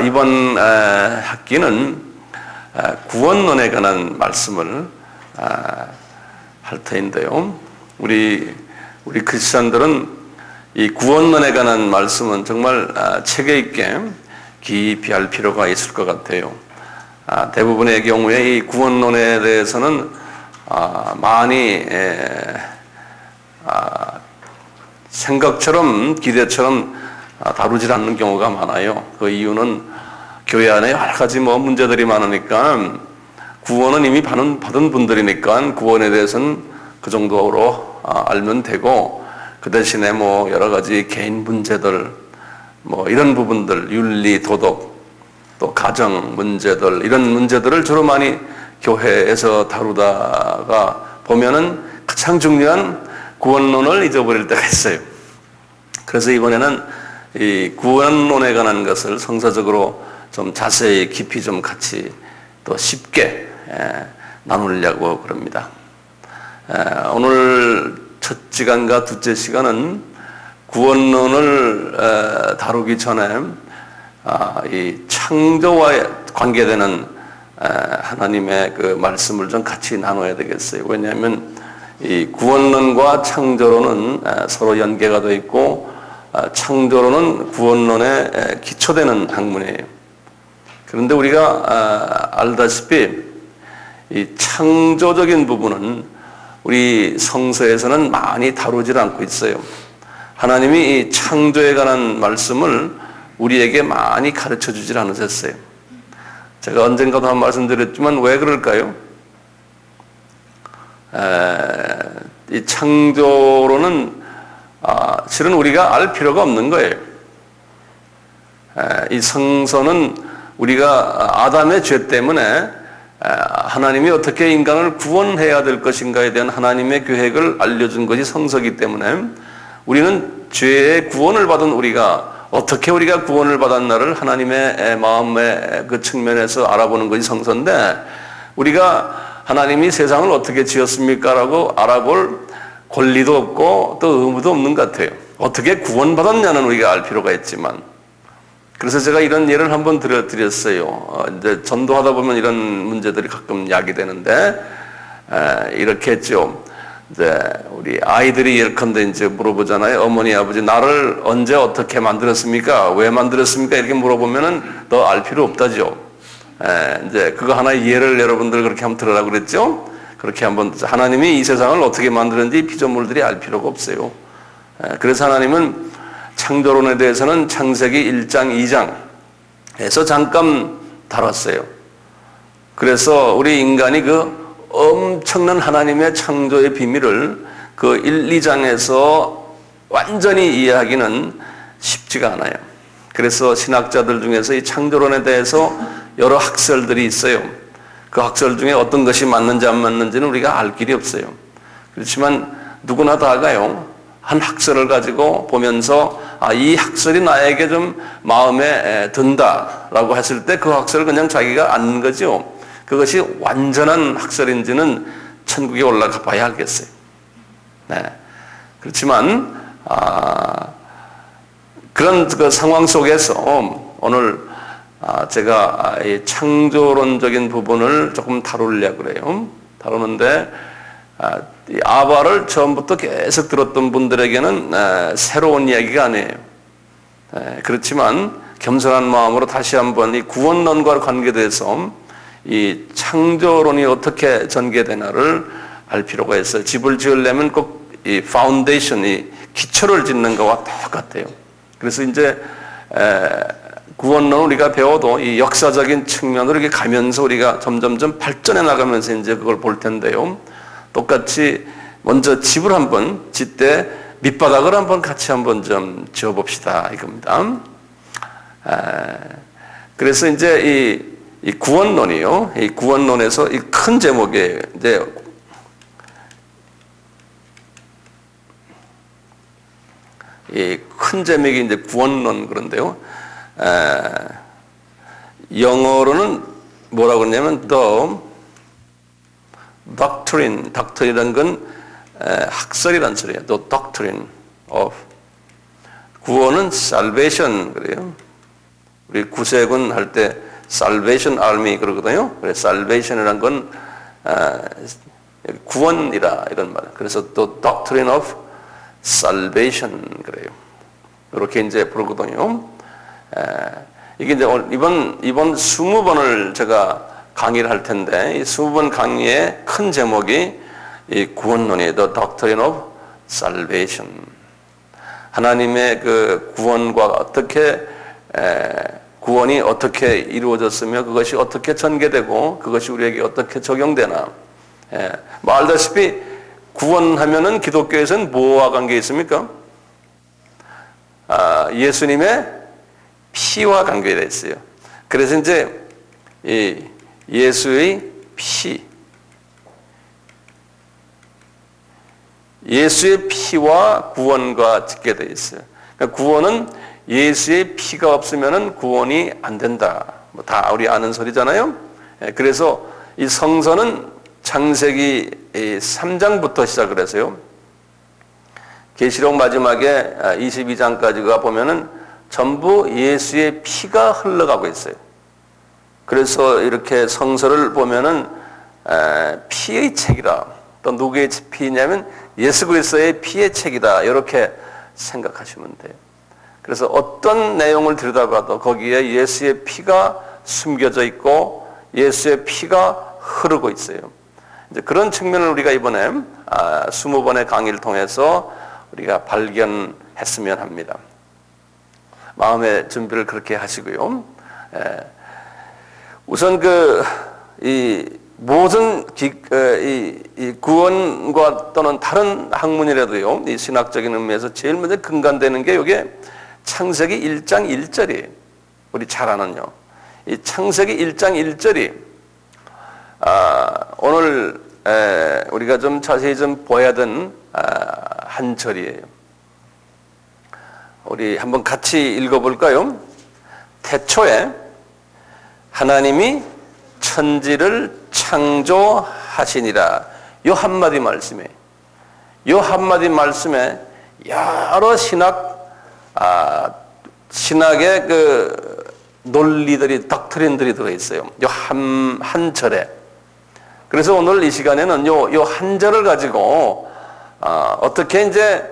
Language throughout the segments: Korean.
이번 학기는 구원론에 관한 말씀을 할 터인데요. 우리 크리스천들은 이 구원론에 관한 말씀은 정말 체계 있게 깊이 할 필요가 있을 것 같아요. 대부분의 경우에 이 구원론에 대해서는 많이 생각처럼 기대처럼 다루질 않는 경우가 많아요. 그 이유는 교회 안에 여러 가지 문제들이 많으니까, 구원은 이미 받은 분들이니까 구원에 대해서는 그 정도로 알면 되고, 그 대신에 여러 가지 개인 문제들, 이런 부분들, 윤리, 도덕, 또 가정 문제들, 이런 문제들을 주로 많이 교회에서 다루다가 보면은 가장 중요한 구원론을 잊어버릴 때가 있어요. 그래서 이번에는 이 구원론에 관한 것을 성서적으로 좀 자세히 깊이 좀 같이 또 쉽게 나누려고 그럽니다. 오늘 첫 시간과 둘째 시간은 구원론을 다루기 전에 이 창조와 관계되는 하나님의 그 말씀을 좀 같이 나눠야 되겠어요. 왜냐하면 이 구원론과 창조론은 서로 연계가 되어 있고, 창조론은 구원론에 기초되는 학문이에요. 그런데 우리가 알다시피 이 창조적인 부분은 우리 성서에서는 많이 다루질 않고 있어요. 하나님이 이 창조에 관한 말씀을 우리에게 많이 가르쳐 주질 않으셨어요. 제가 언젠가도 한 말씀 드렸지만 왜 그럴까요? 이 창조론은 실은 우리가 알 필요가 없는 거예요. 이 성서는 우리가 아담의 죄 때문에 하나님이 어떻게 인간을 구원해야 될 것인가에 대한 하나님의 계획을 알려준 것이 성서이기 때문에, 우리는 죄의 구원을 받은 우리가 어떻게 우리가 구원을 받았나를 하나님의 마음의 그 측면에서 알아보는 것이 성서인데, 우리가 하나님이 세상을 어떻게 지었습니까? 라고 알아볼 권리도 없고 또 의무도 없는 것 같아요. 어떻게 구원받았냐는 우리가 알 필요가 있지만. 그래서 제가 이런 예를 한번 드렸어요. 이제 전도하다 보면 이런 문제들이 가끔 야기되는데, 이렇게 했죠. 이제 우리 아이들이 예컨대 이제 물어보잖아요. 어머니, 아버지, 나를 언제 어떻게 만들었습니까? 왜 만들었습니까? 이렇게 물어보면은 너 알 필요 없다죠. 이제 그거 하나의 예를 여러분들 그렇게 한번 들으라고 그랬죠? 그렇게 한번, 하나님이 이 세상을 어떻게 만드는지 피조물들이 알 필요가 없어요. 그래서 하나님은 창조론에 대해서는 창세기 1장, 2장에서 잠깐 다뤘어요. 그래서 우리 인간이 그 엄청난 하나님의 창조의 비밀을 그 1, 2장에서 완전히 이해하기는 쉽지가 않아요. 그래서 신학자들 중에서 이 창조론에 대해서 여러 학설들이 있어요. 그 학설 중에 어떤 것이 맞는지 안 맞는지는 우리가 알 길이 없어요. 그렇지만 누구나 다가요, 한 학설을 가지고 보면서 이 학설이 나에게 좀 마음에 든다라고 했을 때 그 학설을 그냥 자기가 아는 거죠. 그것이 완전한 학설인지는 천국에 올라가 봐야 알겠어요. 네. 그렇지만 그런 그 상황 속에서 오늘 제가 이 창조론적인 부분을 조금 다루려고 그래요. 다루는데 이 아바를 처음부터 계속 들었던 분들에게는 새로운 이야기가 아니에요. 그렇지만 겸손한 마음으로 다시 한번 이 구원론과 관계돼서 이 창조론이 어떻게 전개되나를 알 필요가 있어요. 집을 지으려면 꼭 이 파운데이션, 이 기초를 짓는 것과 똑같아요. 그래서 이제 구원론을 우리가 배워도 이 역사적인 측면으로 이렇게 가면서 우리가 점점점 발전해 나가면서 이제 그걸 볼 텐데요. 똑같이 먼저 집을 한번 짓되 밑바닥을 한번 같이 한번 좀 지어봅시다 이겁니다. 그래서 이제 이 구원론이요. 이 구원론에서 이 큰 제목에 이제 이 큰 제목이 이제 구원론 그런데요. 영어로는 뭐라고 그러냐면 the doctrine이라는 건 학설이란 소리예요. The doctrine of 구원은 salvation 그래요. 우리 구세군 할 때 Salvation Army 그러거든요. 그래서 Salvation이란 건 구원이라 이런 말. 그래서 또 Doctrine of Salvation 그래요. 이렇게 이제 부르거든요. 이게 이제 이번 20번을 제가 강의를 할 텐데 이 20번 강의의 큰 제목이 이 구원론이에요. The Doctrine of Salvation. 하나님의 그 구원과 어떻게 구원이 어떻게 이루어졌으며 그것이 어떻게 전개되고 그것이 우리에게 어떻게 적용되나. 뭐 알다시피 구원하면은 기독교에서는 뭐와 관계 있습니까? 예수님의 피와 관계되어 있어요. 그래서 이제 이 예수의 피, 예수의 피와 구원과 직계되어 있어요. 그러니까 구원은 예수의 피가 없으면은 구원이 안 된다. 뭐 다 우리 아는 소리잖아요. 그래서 이 성서는 창세기 3장부터 시작을 해서요. 계시록 마지막에 22장까지가 보면은 전부 예수의 피가 흘러가고 있어요. 그래서 이렇게 성서를 보면은 피의 책이다. 또 누구의 피냐면 예수 그리스도의 피의 책이다. 이렇게 생각하시면 돼요. 그래서 어떤 내용을 들여다봐도 거기에 예수의 피가 숨겨져 있고 예수의 피가 흐르고 있어요. 이제 그런 측면을 우리가 이번에 20번의 강의를 통해서 우리가 발견했으면 합니다. 마음의 준비를 그렇게 하시고요. 우선 이 모든 이 구원과 또는 다른 학문이라도요, 이 신학적인 의미에서 제일 먼저 근간되는 게 이게 창세기 1장 1절이에요. 우리 잘 아는요. 이 창세기 1장 1절이 오늘 우리가 좀 자세히 좀 보아야 되는 한 절이에요. 우리 한번 같이 읽어볼까요? 태초에 하나님이 천지를 창조하시니라. 요 한마디 말씀에, 요 한마디 말씀에 여러 신학의 그 논리들이, 닥트린들이 들어있어요. 요 한 절에. 그래서 오늘 이 시간에는 요 한 절을 가지고 어떻게 이제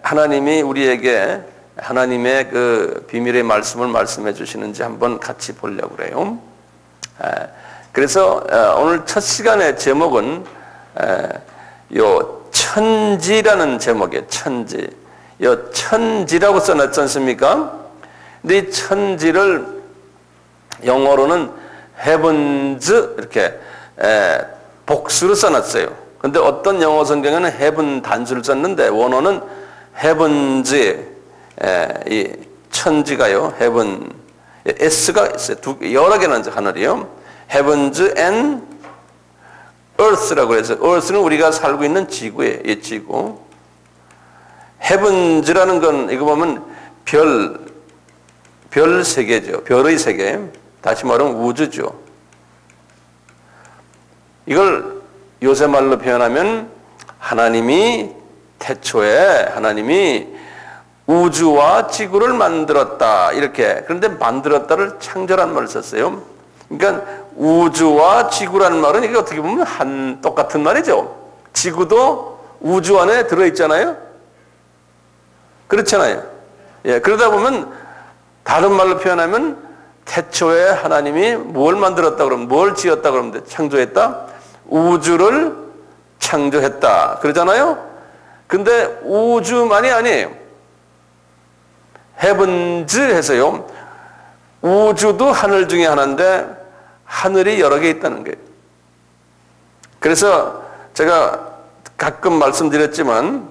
하나님이 우리에게 하나님의 그 비밀의 말씀을 말씀해 주시는지 한번 같이 보려고 그래요. 그래서 오늘 첫 시간의 제목은 요 천지라는 제목이에요. 천지. 요 천지라고 써놨지 않습니까? 근데 이 천지를 영어로는 heavens 이렇게 복수로 써놨어요. 근데 어떤 영어 성경에는 heaven 단수를 썼는데 원어는 heavens 이 천지가요. heaven s가 있어요. 여러 개는 하늘이요. heavens and earth라고 해서 earth는 우리가 살고 있는 지구예요. 이 지구. heavens라는 건 이거 보면 별 세계죠. 별의 세계. 다시 말하면 우주죠. 이걸 요새 말로 표현하면 하나님이 태초에 하나님이 우주와 지구를 만들었다. 이렇게. 그런데 만들었다를 창조란 말을 썼어요. 그러니까 우주와 지구라는 말은 이게 어떻게 보면 똑같은 말이죠. 지구도 우주 안에 들어있잖아요. 그렇잖아요. 예, 그러다 보면 다른 말로 표현하면 태초에 하나님이 뭘 만들었다 그러면 뭘 지었다 그러면 창조했다? 우주를 창조했다. 그러잖아요. 근데 우주만이 아니에요. 헤븐즈 해서요. 우주도 하늘 중에 하나인데 하늘이 여러 개 있다는 거예요. 그래서 제가 가끔 말씀드렸지만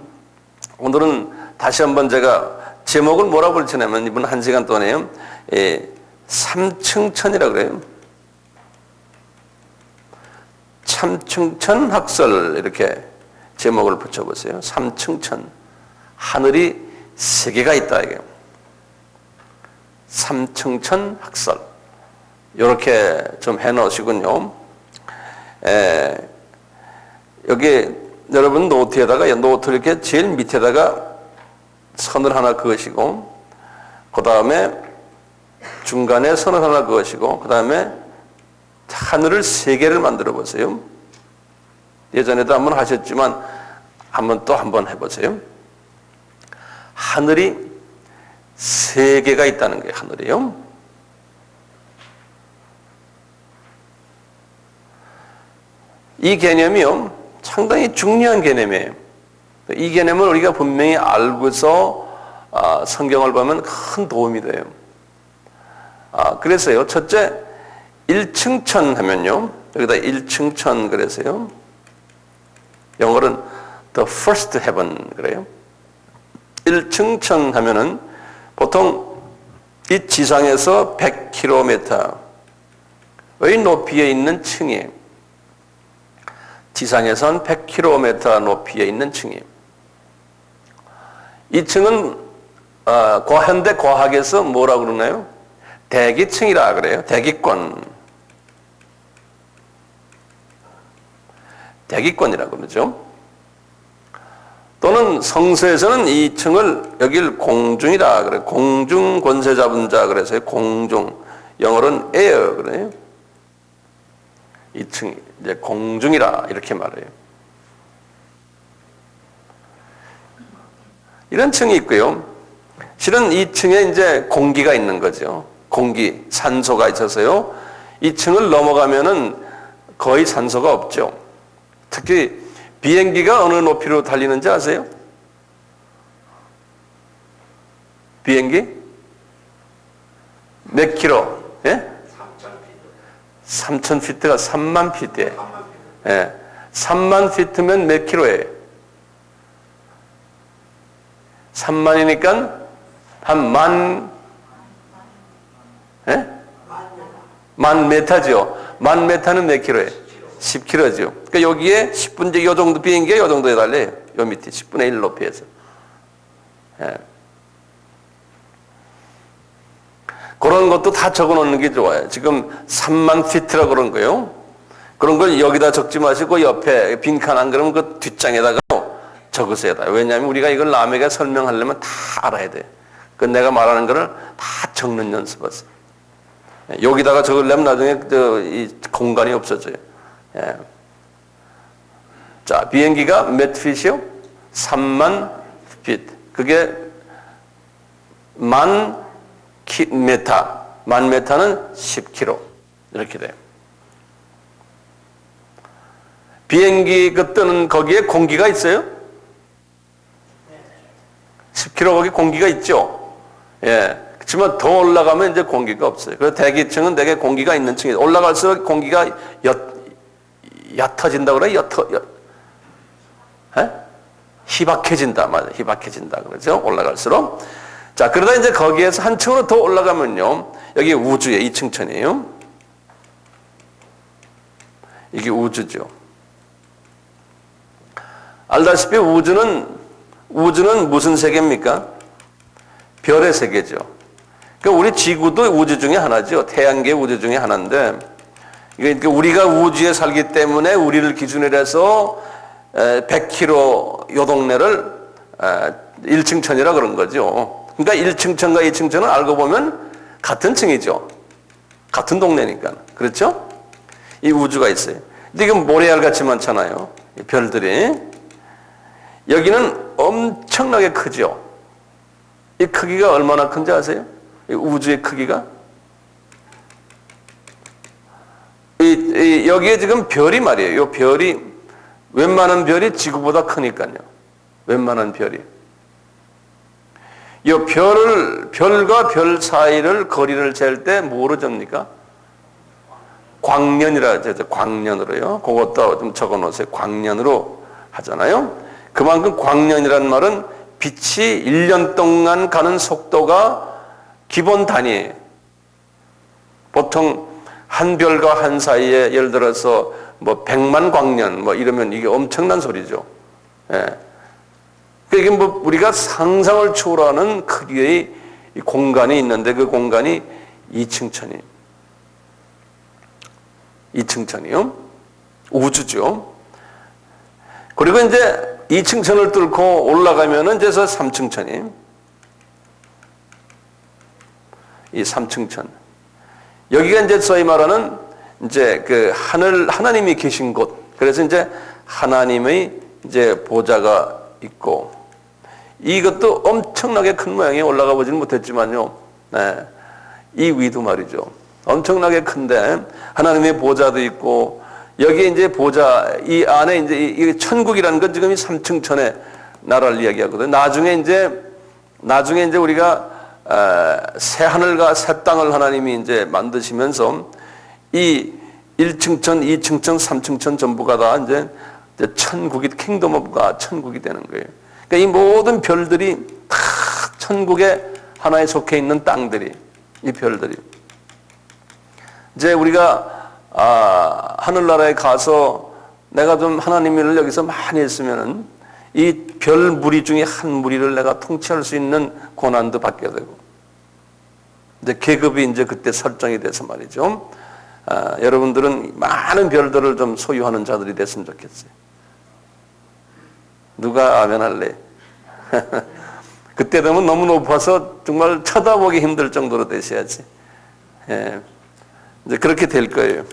오늘은 다시 한번 제가 제목을 뭐라고 붙이냐면 이번 1시간 동안에요. 삼층천이라고 그래요. 삼층천 학설 이렇게 제목을 붙여보세요. 삼층천. 하늘이 세 개가 있다 이게. 삼층천 학설. 이렇게 좀 해놓으시군요. 여기 여러분 노트에다가 노트 이렇게 제일 밑에다가 선을 하나 그으시고 그 다음에 중간에 선을 하나 그으시고 그 다음에 하늘을 세 개를 만들어 보세요. 예전에도 한번 하셨지만 한번 해보세요. 하늘이 세 개가 있다는 거예요. 하늘이요. 이 개념이요, 상당히 중요한 개념이에요. 이 개념을 우리가 분명히 알고서 성경을 보면 큰 도움이 돼요. 그래서요, 첫째, 일층천 하면요, 여기다 일층천 그래서요, 영어로는 the first heaven 그래요. 일층천 하면은 보통 이 지상에서 100km의 높이에 있는 층이에요. 지상에선 100km 높이에 있는 층이에요. 이 층은 현대 과학에서 뭐라고 그러나요? 대기층이라 그래요. 대기권이라고 그러죠. 또는 성서에서는 이 층을 여길 공중이라 그래요. 공중 권세 잡은 자 그래서 공중, 영어로는 air 그래요. 이 층이 이제 공중이라 이렇게 말해요. 이런 층이 있고요. 실은 이 층에 이제 공기가 있는 거죠. 공기, 산소가 있어서요. 이 층을 넘어가면은 거의 산소가 없죠. 특히 비행기가 어느 높이로 달리는지 아세요? 비행기? 몇 킬로? 예? 3,000피트가 3만 피트예요. 예. 3만 피트면 몇 킬로예요? 3만이니까 한 만, 예? 만 메타죠. 만 메타는 몇 킬로예요? 10킬로죠. 그러니까 여기에 10분의 이 정도 비행기가 이 정도에 달려요. 요 밑에 10분의 1 높이에서. 예. 그런 것도 다 적어 놓는 게 좋아요. 지금 3만 피트라고 그런 거요. 그런 걸 여기다 적지 마시고 옆에 빈칸 안 그러면 그 뒷장에다가 적으세요. 왜냐하면 우리가 이걸 남에게 설명하려면 다 알아야 돼. 그 내가 말하는 거를 다 적는 연습하세요. 여기다가 적으려면 나중에 이 공간이 없어져요. 예. 자, 비행기가 몇 핏이요? 3만 핏. 그게 만 메타. 만 메타는 10km. 이렇게 돼요. 비행기 그 뜨는 거기에 공기가 있어요? 10km 거기 공기가 있죠? 예. 그렇지만 더 올라가면 이제 공기가 없어요. 그래서 대기층은 되게 공기가 있는 층이에요. 올라갈수록 공기가 얕아진다 그래요? 희박해진다. 맞아요. 희박해진다. 그러죠? 올라갈수록. 자, 그러다 이제 거기에서 한 층으로 더 올라가면요. 여기 우주의 2층천이에요. 이게 우주죠. 알다시피 우주는 무슨 세계입니까? 별의 세계죠. 그러니까 우리 지구도 우주 중에 하나죠. 태양계 우주 중에 하나인데, 그러니까 우리가 우주에 살기 때문에 우리를 기준으로 해서 100km 요 동네를 1층천이라 그런 거죠. 그러니까 1층천과 2층천은 알고 보면 같은 층이죠. 같은 동네니까. 그렇죠? 이 우주가 있어요. 근데 이건 모래알 같이 많잖아요. 이 별들이. 여기는 엄청나게 크죠. 이 크기가 얼마나 큰지 아세요? 이 우주의 크기가? 여기에 지금 별이 말이에요. 이 별이, 웬만한 별이 지구보다 크니까요. 웬만한 별이. 이 별과 별 사이를 거리를 잴 때 뭐로 접니까? 광년이라 하죠. 광년으로요. 그것도 좀 적어 놓으세요. 광년으로 하잖아요. 그만큼 광년이라는 말은 빛이 1년 동안 가는 속도가 기본 단위예요. 보통 한 별과 한 사이에 예를 들어서 뭐 100만 광년 뭐 이러면 이게 엄청난 소리죠. 예. 이게 뭐 우리가 상상을 초월하는 크기의 공간이 있는데 그 공간이 2층천이에요. 2층천이요. 우주죠. 그리고 이제 2층천을 뚫고 올라가면은 이제 3층천이에요. 이 삼층천. 여기가 이제 소위 말하는 이제 그 하나님이 계신 곳. 그래서 이제 하나님의 이제 보좌가 있고, 이것도 엄청나게 큰 모양에 올라가 보지는 못했지만요. 네. 이 위도 말이죠. 엄청나게 큰데 하나님의 보좌도 있고, 여기에 이제 보좌, 이 안에 이제 이 천국이라는 건 지금 이 삼층천의 나라를 이야기하거든요. 나중에 이제 우리가 새 하늘과 새 땅을 하나님이 이제 만드시면서 이 1층천, 2층천, 3층천 전부가 다 이제 천국이, 킹덤 오브 갓, 천국이 되는 거예요. 그러니까 이 모든 별들이 다 천국의 하나에 속해 있는 땅들이, 이 별들이. 이제 우리가 하늘나라에 가서 내가 좀 하나님 일을 여기서 많이 했으면은 이 별 무리 중에 한 무리를 내가 통치할 수 있는 권한도 받게 되고, 이제 계급이 이제 그때 설정이 돼서 말이죠. 여러분들은 많은 별들을 좀 소유하는 자들이 됐으면 좋겠어요. 누가 아멘 할래? 그때 되면 너무 높아서 정말 쳐다보기 힘들 정도로 되셔야지. 예. 이제 그렇게 될 거예요.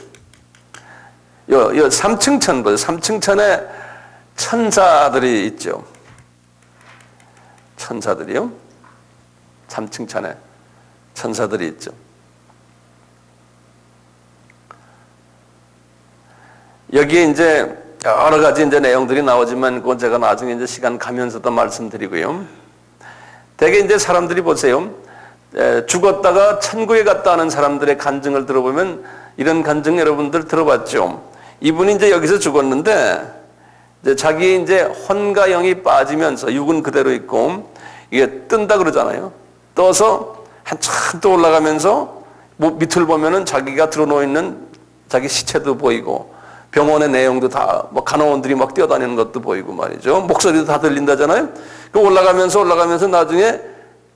요 3층천 보세요. 3층천에 천사들이 있죠. 천사들이요. 3층천에 천사들이 있죠. 여기에 이제 여러 가지 이제 내용들이 나오지만 그건 제가 나중에 이제 시간 가면서도 말씀드리고요. 대개 이제 사람들이 보세요. 죽었다가 천국에 갔다 하는 사람들의 간증을 들어보면 이런 간증 여러분들 들어봤죠. 이분이 이제 여기서 죽었는데 이제 자기 이제 혼과 영이 빠지면서 육은 그대로 있고 이게 뜬다 그러잖아요. 떠서 한참 또 올라가면서 밑을 보면은 자기가 드러누워 있는 자기 시체도 보이고 병원의 내용도 다 뭐 간호원들이 막 뛰어다니는 것도 보이고 말이죠. 목소리도 다 들린다잖아요. 그 올라가면서 나중에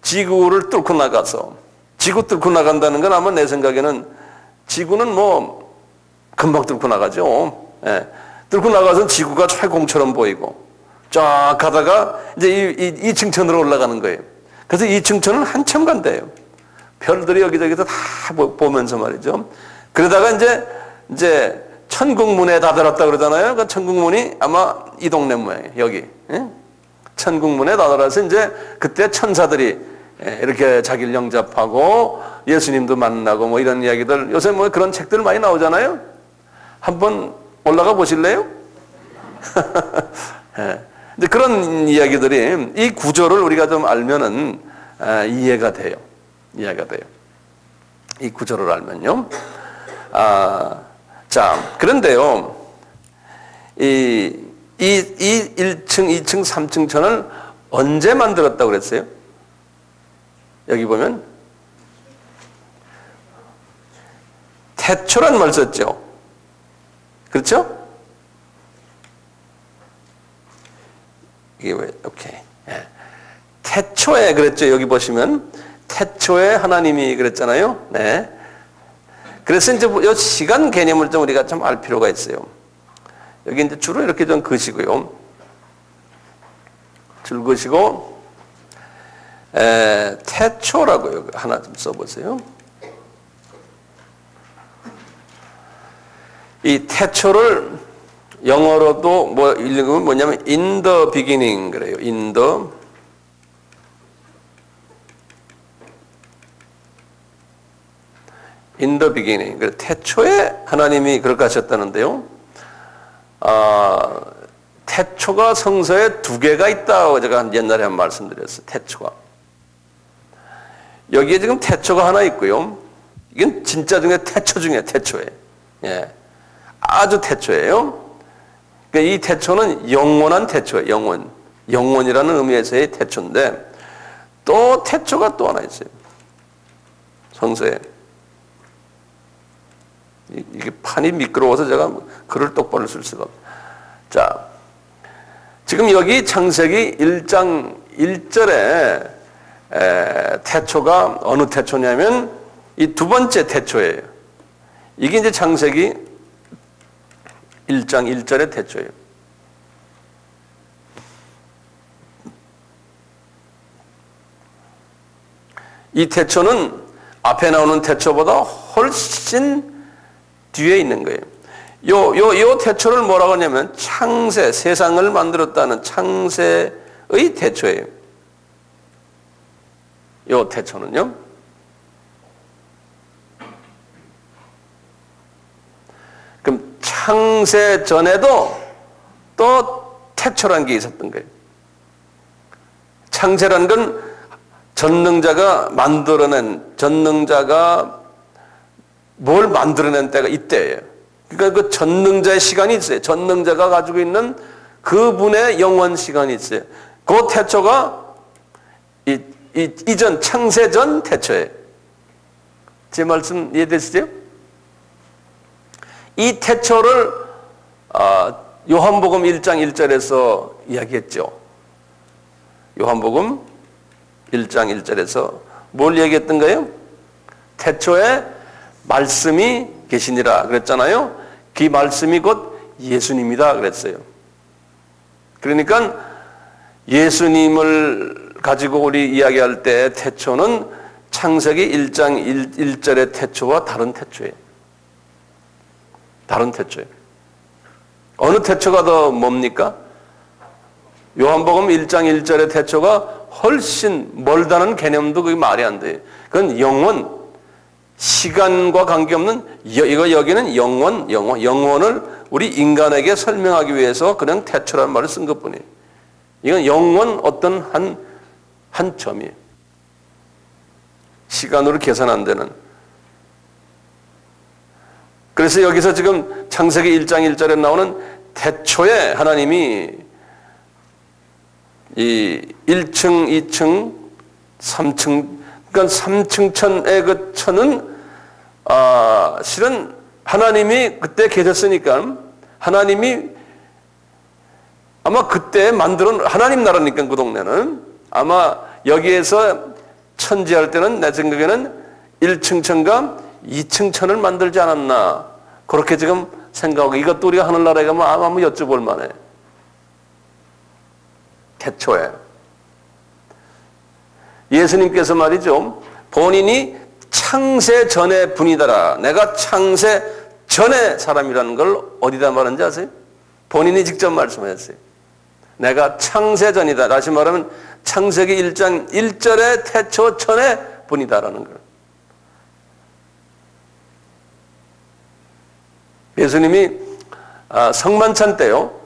지구를 뚫고 나가서, 지구 뚫고 나간다는 건 아마 내 생각에는 지구는 뭐 금방 뚫고 나가죠. 예. 뚫고 나가서 지구가 철공처럼 보이고 쫙 가다가 이제 이 층천으로 올라가는 거예요. 그래서 이 층천은 한참 간대요. 별들이 여기저기서 다 보면서 말이죠. 그러다가 이제 천국문에 다다랐다 그러잖아요. 그 천국문이 아마 이 동네 모양이에요. 여기. 예? 천국문에 다다라서 이제 그때 천사들이 이렇게 자기를 영접하고 예수님도 만나고 뭐 이런 이야기들, 요새 뭐 그런 책들 많이 나오잖아요. 한번 올라가 보실래요? 예. 이제 그런 이야기들이, 이 구조를 우리가 좀 알면은 이해가 돼요. 이 구조를 알면요. 자, 그런데요, 이 1층, 2층, 3층 천을 언제 만들었다고 그랬어요? 여기 보면 태초란 말 썼죠. 그렇죠? 이게 왜? 오케이. 예. 태초에 그랬죠. 여기 보시면 태초에 하나님이 그랬잖아요. 네. 그래서 이제 이 시간 개념을 좀 우리가 좀 알 필요가 있어요. 여기 이제 주로 이렇게 좀 그시고요. 줄 그시고, 태초라고 여기 하나 좀 써보세요. 이 태초를 영어로도 뭐 읽으면 뭐냐면 in the beginning 그래요. in the beginning. 태초에 하나님이 그렇게 하셨다는데요. 태초가 성서에 2개가 있다고 제가 옛날에 한 말씀드렸어요. 태초가. 여기에 지금 태초가 하나 있고요. 이건 진짜 중에 태초 중에 태초예요. 예. 아주 태초예요. 그러니까 이 태초는 영원한 태초예요. 영원이라는 의미에서의 태초인데, 또 태초가 또 하나 있어요. 성서에. 이게 판이 미끄러워서 제가 글을 똑바로 쓸 수가 없어요. 자, 지금 여기 창세기 1장 1절에 태초가 어느 태초냐면 이 두 번째 태초예요. 이게 이제 창세기 1장 1절의 태초예요. 이 태초는 앞에 나오는 태초보다 훨씬 뒤에 있는 거예요. 요 태초를 뭐라고 하냐면 창세, 세상을 만들었다는 창세의 태초예요. 요 태초는요. 그럼 창세 전에도 또 태초라는 게 있었던 거예요. 창세라는 건 전능자가 뭘 만들어낸 때가 이때예요. 그러니까 그 전능자의 시간이 있어요. 전능자가 가지고 있는 그분의 영원 시간이 있어요. 그 태초가 이전 창세 전 태초예요. 제 말씀 이해되시죠? 이 태초를 요한복음 1장 1절에서 이야기했죠. 요한복음 1장 1절에서 뭘 얘기했던가요? 태초에 말씀이 계시니라 그랬잖아요. 그 말씀이 곧 예수님이다 그랬어요. 그러니까 예수님을 가지고 우리 이야기할 때 태초는 창세기 1장 1절의 태초와 다른 태초예요. 다른 태초예요. 어느 태초가 더 뭡니까? 요한복음 1장 1절의 태초가 훨씬 멀다는 개념도 그게 말이 안 돼요. 그건 영원, 시간과 관계없는 여기는 영원을 우리 인간에게 설명하기 위해서 그냥 태초라는 말을 쓴 것뿐이에요. 이건 영원 어떤 한 점이에요. 시간으로 계산 안 되는. 그래서 여기서 지금 창세기 1장 1절에 나오는 태초에 하나님이 이 1층, 2층, 3층, 그러니까 3층 천의 그 천은 실은 하나님이 그때 계셨으니까 하나님이 아마 그때 만들어 하나님 나라니까 그 동네는 아마 여기에서 천지할 때는 내 생각에는 1층 천과 2층 천을 만들지 않았나 그렇게 지금 생각하고 이것도 우리가 하늘나라에 가면 아마 한번 여쭤볼 만해. 태초에 예수님께서 말이죠. 본인이 창세 전의 분이더라. 내가 창세 전의 사람이라는 걸 어디다 말하는지 아세요? 본인이 직접 말씀하셨어요. 내가 창세 전이다. 다시 말하면 창세기 1장 1절의 태초 전의 분이다라는 걸. 예수님이 성만찬 때요.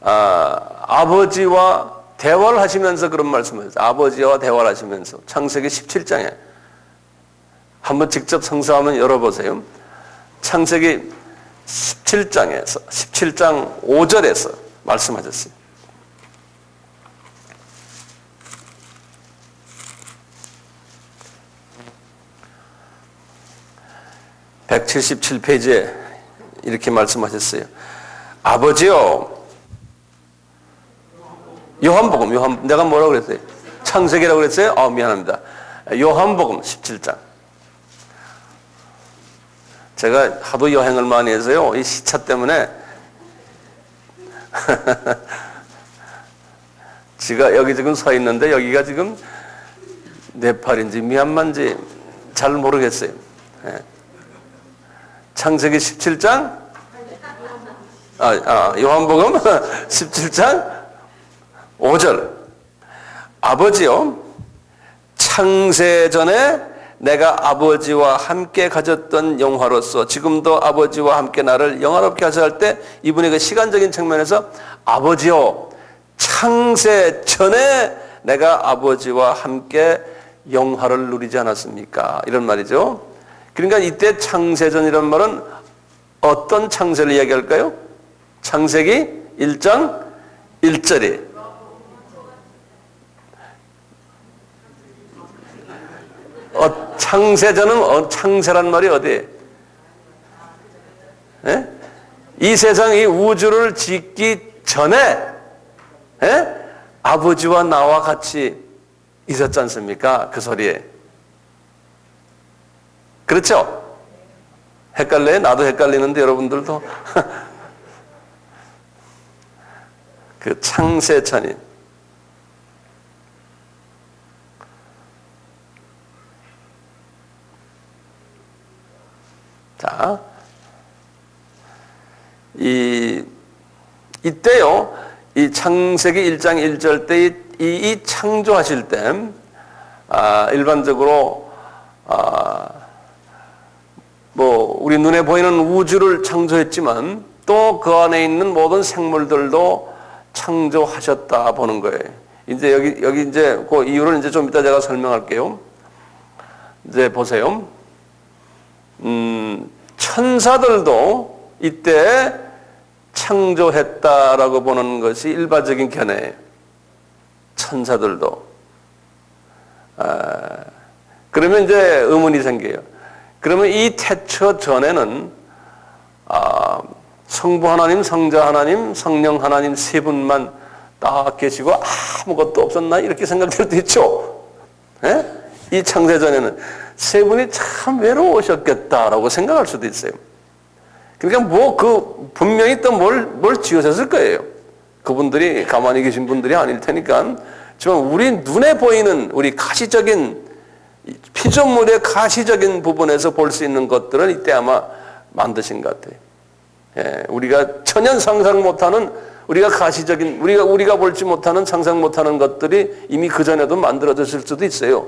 아버지와 대화를 하시면서 그런 말씀을 했어요. 아버지와 대화를 하시면서 창세기 17장에 한번 직접 성서하면 열어보세요. 창세기 17장에서 17장 5절에서 말씀하셨어요. (177페이지에) 이렇게 말씀하셨어요. 아버지요. 요한복음, 내가 뭐라고 그랬어요? 창세기라고 그랬어요? 미안합니다. 요한복음 17장. 제가 하도 여행을 많이 해서요, 이 시차 때문에, 지가 여기 지금 서 있는데, 여기가 지금 네팔인지 미얀마인지 잘 모르겠어요. 창세기 17장? 요한복음 17장 5절. 아버지요, 창세 전에 내가 아버지와 함께 가졌던 영화로서 지금도 아버지와 함께 나를 영화롭게 하셔 할 때 이분의 그 시간적인 측면에서 아버지요, 창세 전에 내가 아버지와 함께 영화를 누리지 않았습니까? 이런 말이죠. 그러니까 이때 창세전이란 말은 어떤 창세를 이야기할까요? 창세기 1장 1절이 창세전은 창세란 말이 어디에? 이 세상 이 우주를 짓기 전에 아버지와 나와 같이 있었지 않습니까? 그 소리에. 그렇죠? 헷갈려요? 나도 헷갈리는데 여러분들도 그 창세천이 자, 이때요, 이 창세기 1장 1절 때 이 창조하실 때, 일반적으로, 우리 눈에 보이는 우주를 창조했지만 또 그 안에 있는 모든 생물들도 창조하셨다 보는 거예요. 이제 여기 이제 그 이유를 이제 좀 이따 제가 설명할게요. 이제 보세요. 천사들도 이때 창조했다라고 보는 것이 일반적인 견해예요. 천사들도. 그러면 이제 의문이 생겨요. 그러면 이 태초 전에는 성부 하나님, 성자 하나님, 성령 하나님 세 분만 딱 계시고 아무것도 없었나 이렇게 생각될 수 있죠. 예? 이 창세 전에는 세 분이 참 외로우셨겠다라고 생각할 수도 있어요. 그러니까 분명히 또 뭘 지으셨을 거예요. 그분들이 가만히 계신 분들이 아닐 테니까. 지만 우리 눈에 보이는 우리 가시적인 피조물의 가시적인 부분에서 볼 수 있는 것들은 이때 아마 만드신 것 같아요. 예, 우리가 전혀 상상 못하는 우리가 가시적인 우리가 볼지 못하는 상상 못하는 것들이 이미 그 전에도 만들어졌을 수도 있어요.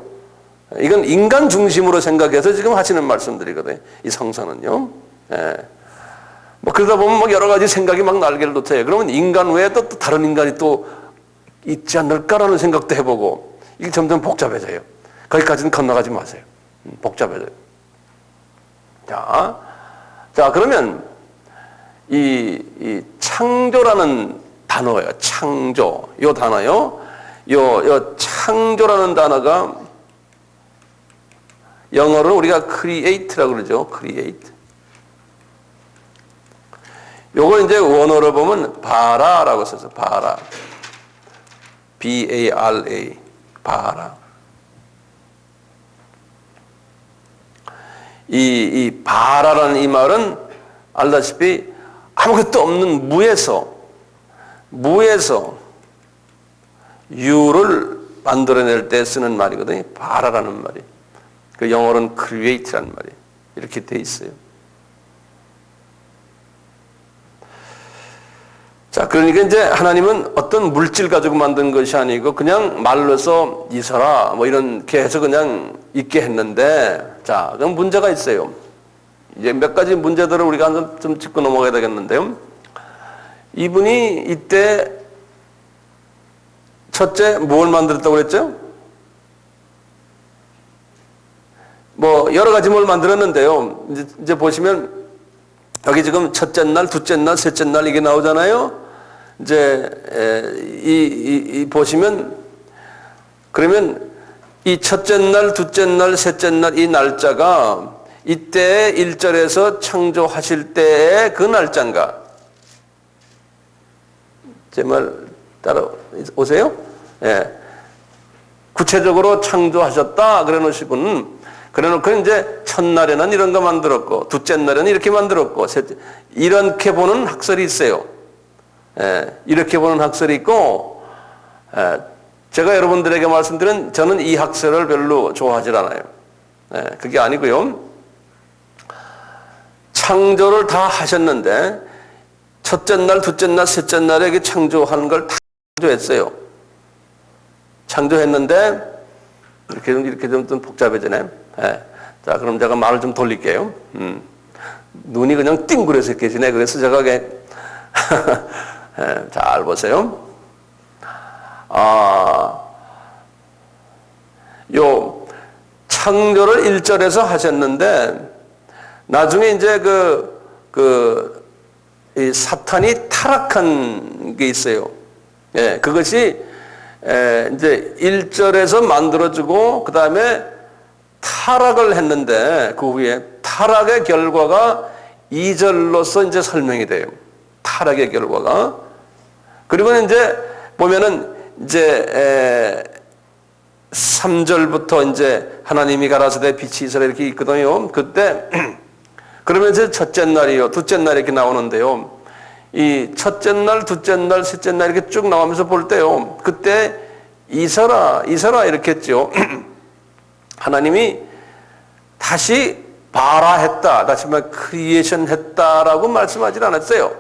이건 인간 중심으로 생각해서 지금 하시는 말씀들이거든요. 이 성서는요. 예. 그러다 보면 여러 가지 생각이 막 날개를 돋아요. 그러면 인간 외에 또 다른 인간이 또 있지 않을까라는 생각도 해보고 이게 점점 복잡해져요. 거기까지는 건너가지 마세요. 복잡해져요. 자 그러면 이 창조라는 단어예요. 창조. 요 단어요. 요 창조라는 단어가 영어로 우리가 create라고 그러죠. create. 요걸 이제 원어로 보면 바라라고 써서 바라. B-A-R-A. 바라. 이 바라라는 이 말은 알다시피 아무것도 없는 무에서 유를 만들어낼 때 쓰는 말이거든요. 바라라는 말이. 그 영어로는 create라는 말이 이렇게 돼 있어요. 자, 그러니까 이제 하나님은 어떤 물질 가지고 만든 것이 아니고 그냥 말로서 있어라 이렇게 해서 그냥 있게 했는데, 자, 그럼 문제가 있어요. 이제 몇 가지 문제들을 우리가 좀 짚고 넘어가야 되겠는데요. 이분이 이때 첫째 뭘 만들었다고 그랬죠? 여러 가지 뭘 만들었는데요. 이제 보시면 여기 지금 첫째 날, 둘째 날, 셋째 날 이게 나오잖아요. 이제 보시면 그러면 이 첫째 날, 둘째 날, 셋째 날 이 날짜가 이때 1절에서 창조하실 때의 그 날짜인가? 제 말 따라오세요? 예. 구체적으로 창조하셨다 그래 놓으시고는 그래놓고 이제 첫날에는 이런 거 만들었고 둘째 날에는 이렇게 만들었고 이렇게 보는 학설이 있어요. 예, 이렇게 보는 학설이 있고 제가 여러분들에게 말씀드린 저는 이 학설을 별로 좋아하지 않아요. 예, 그게 아니고요. 창조를 다 하셨는데 첫째 날, 둘째 날, 셋째 날에 창조하는 걸 다 창조했어요. 창조했는데 이렇게 좀 복잡해지네. 예. 자, 그럼 제가 말을 좀 돌릴게요. 눈이 그냥 띵그려서 계시네. 그래서 제가 예, 잘 보세요. 요 창조를 1절에서 하셨는데 나중에 이제 이 사탄이 타락한 게 있어요. 예, 그것이 이제 1절에서 만들어지고 그 다음에 타락을 했는데 그 후에 타락의 결과가 2절로서 이제 설명이 돼요. 타락의 결과가. 그리고 이제 보면은 이제 3절부터 이제 하나님이 가라사대 빛이 있으라 이렇게 있거든요. 그때 그러면 이제 첫째 날이요, 둘째 날 이렇게 나오는데요. 이 첫째 날, 둘째 날, 셋째 날 이렇게 쭉 나오면서 볼 때요. 그때 이서라 이렇게 했죠. 하나님이 다시 발화했다, 다시 말해 크리에이션 했다라고 말씀하지 않았어요.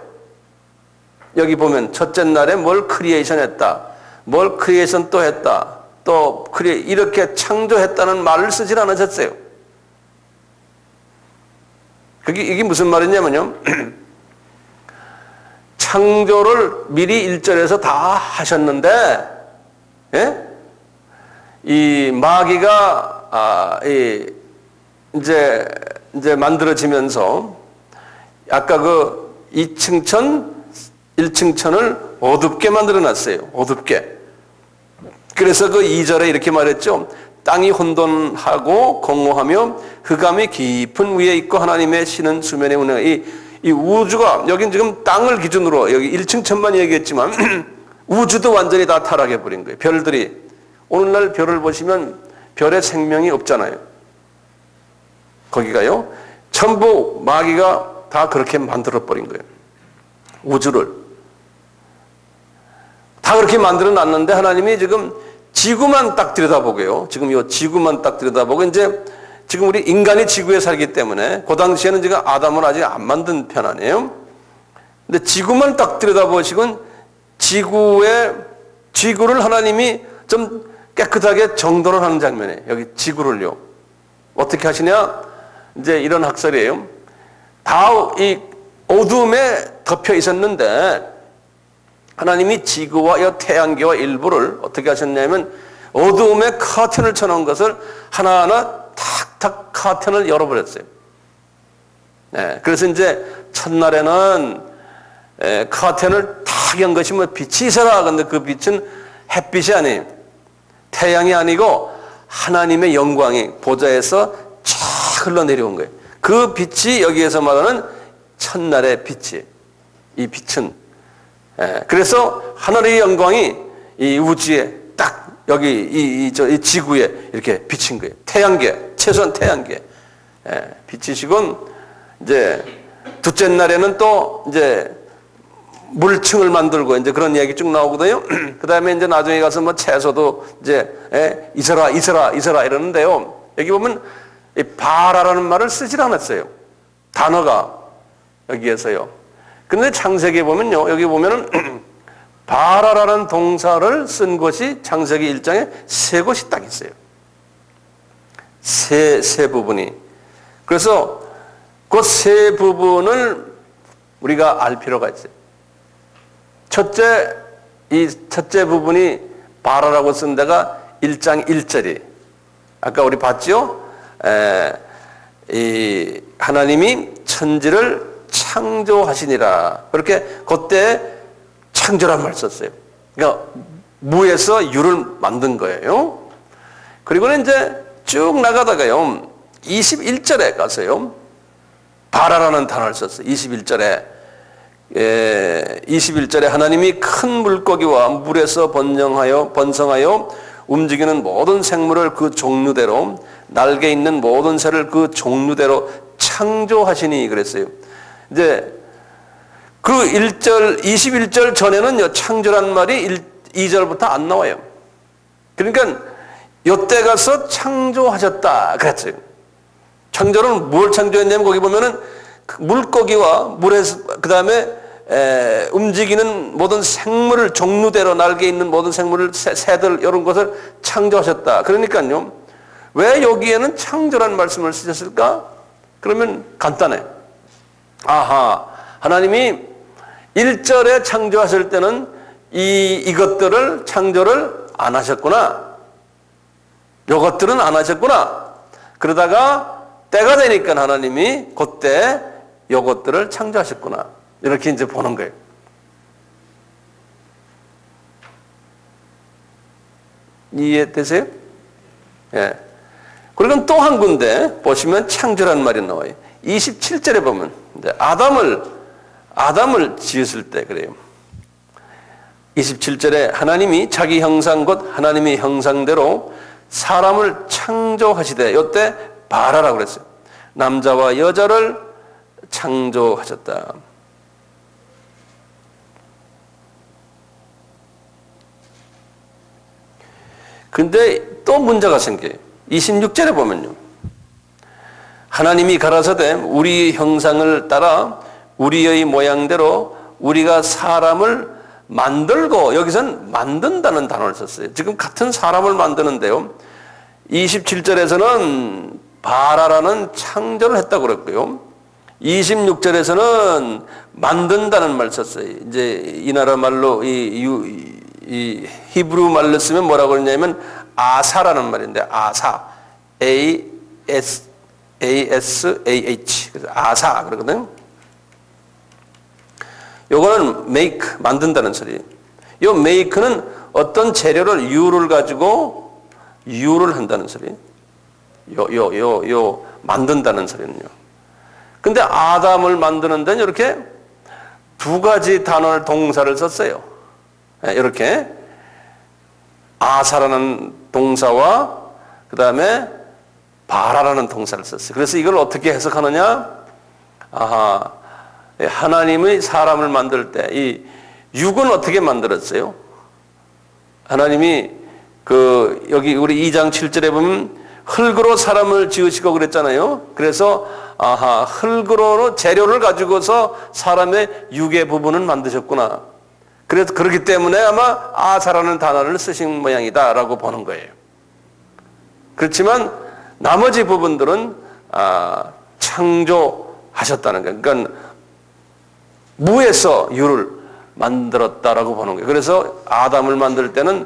여기 보면 첫째 날에 뭘 크리에이션 했다, 뭘 크리에이션 또 했다, 또 이렇게 창조했다는 말을 쓰질 않으셨어요. 이게 무슨 말이냐면요. 창조를 미리 1절에서 다 하셨는데, 예? 이 마귀가, 이제 만들어지면서, 아까 그 2층 천, 1층 천을 어둡게 만들어 놨어요. 어둡게. 그래서 그 2절에 이렇게 말했죠. 땅이 혼돈하고 공허하며 흑암이 깊은 위에 있고 하나님의 신은 수면에 운행. 이 우주가, 여긴 지금 땅을 기준으로 여기 1층 천만 얘기했지만 우주도 완전히 다 타락해 버린 거예요. 별들이. 오늘날 별을 보시면 별에 생명이 없잖아요. 거기가요. 전부 마귀가 다 그렇게 만들어 버린 거예요. 우주를. 다 그렇게 만들어 놨는데 하나님이 지금 지구만 딱 들여다보고요. 지금 이 지구만 딱 들여다보고 이제 지금 우리 인간이 지구에 살기 때문에 그 당시에는 지금 아담을 아직 안 만든 편 아니에요. 근데 지구만 딱 들여다보시곤 지구를 하나님이 좀 깨끗하게 정돈을 하는 장면이에요. 여기 지구를요. 어떻게 하시냐? 이제 이런 학설이에요. 다 이 어둠에 덮여 있었는데 하나님이 지구와 이 태양계와 일부를 어떻게 하셨냐면 어두움에 커튼을 쳐놓은 것을 하나하나 탁탁 커튼을 열어버렸어요. 네, 그래서 이제 첫날에는 커튼을 탁 연 것이 뭐 빛이 있어라. 근데 그 빛은 햇빛이 아니에요. 태양이 아니고 하나님의 영광이 보좌에서 쫙 흘러내려온 거예요. 그 빛이 여기에서 말하는 첫날의 빛이, 이 빛은. 그래서 하늘의 영광이 이 우주에 딱 여기 이 지구에 이렇게 비친 거예요. 태양계, 최소한 태양계. 비치시곤 이제 둘째 날에는 또 이제 물층을 만들고 이제 그런 이야기 쭉 나오거든요. 그 다음에 이제 나중에 가서 뭐 채소도 이제 있어라 이러는데요. 여기 보면 이 바라라는 말을 쓰질 않았어요. 단어가 여기에서요. 근데 창세기에 보면요. 여기 보면은 바라라는 동사를 쓴 곳이 창세기 1장에 세 곳이 딱 있어요. 세 부분이. 그래서 그 세 부분을 우리가 알 필요가 있어요. 이 첫째 부분이 바라라고 쓴 데가 1장 1절이. 아까 우리 봤죠? 이 하나님이 천지를 창조하시니라. 그렇게 그때 창조란 말 썼어요. 그러니까 무에서 유를 만든 거예요. 그리고는 이제 쭉 나가다가요. 21절에 가서요. 바라라는 단어를 썼어요. 21절에. 21절에 하나님이 큰 물고기와 물에서 번성하여 움직이는 모든 생물을 그 종류대로 날개 있는 모든 새를 그 종류대로 창조하시니 그랬어요. 이제 그 21절 전에는요, 창조란 말이 2절부터 안 나와요. 그러니까 요때 가서 창조하셨다 그랬어요. 창조는 뭘 창조했냐면 거기 보면은 물고기와 물에서 그 다음에 움직이는 모든 생물을 종류대로 날개 있는 모든 생물을 새들 이런 것을 창조하셨다. 그러니까요. 왜 여기에는 창조라는 말씀을 쓰셨을까? 그러면 간단해. 아하, 하나님이 1절에 창조하실 때는 이것들을 창조를 안 하셨구나. 요것들은 안 하셨구나. 그러다가 때가 되니까 하나님이 그때 요것들을 창조하셨구나. 이렇게 이제 보는 거예요. 이해되세요? 예. 그리고 또 한 군데 보시면 창조란 말이 나와요. 27절에 보면 이제 아담을 지으실 때 그래요. 27절에 하나님이 자기 형상 곧 하나님의 형상대로 사람을 창조하시되 이때 바라라고 그랬어요. 남자와 여자를 창조하셨다. 근데 또 문제가 생겨요. 26절에 보면요. 하나님이 가라사대 우리 형상을 따라 우리의 모양대로 우리가 사람을 만들고, 여기서는 만든다는 단어를 썼어요. 지금 같은 사람을 만드는데요, 27절에서는 바라라는 창조를 했다고 그랬고요, 26절에서는 만든다는 말 썼어요. 이제 이 나라 말로 이 히브리 말로 쓰면 뭐라고 그러냐면 아사라는 말인데, 아사, ASAH, 그래서 아사 그러거든요. 요거는 make, 만든다는 소리예요. 요 make는 어떤 재료를, 유를 가지고 유를 한다는 소리예요. 만든다는 소리는요. 근데 아담을 만드는 데는 이렇게 두 가지 단어를, 동사를 썼어요. 이렇게 아사라는 동사와 그 다음에 바라라는 동사를 썼어요. 그래서 이걸 어떻게 해석하느냐? 하나님의 사람을 만들 때 이 육은 어떻게 만들었어요? 하나님이 여기 우리 2장 7절에 보면 흙으로 사람을 지으시고 그랬잖아요. 그래서 흙으로 재료를 가지고서 사람의 육의 부분을 만드셨구나. 그래서 그렇기 때문에 아마 아사라는 단어를 쓰신 모양이다라고 보는 거예요. 그렇지만 나머지 부분들은 창조하셨다는 거예요. 그러니까 무에서 유를 만들었다라고 보는 거예요. 그래서 아담을 만들 때는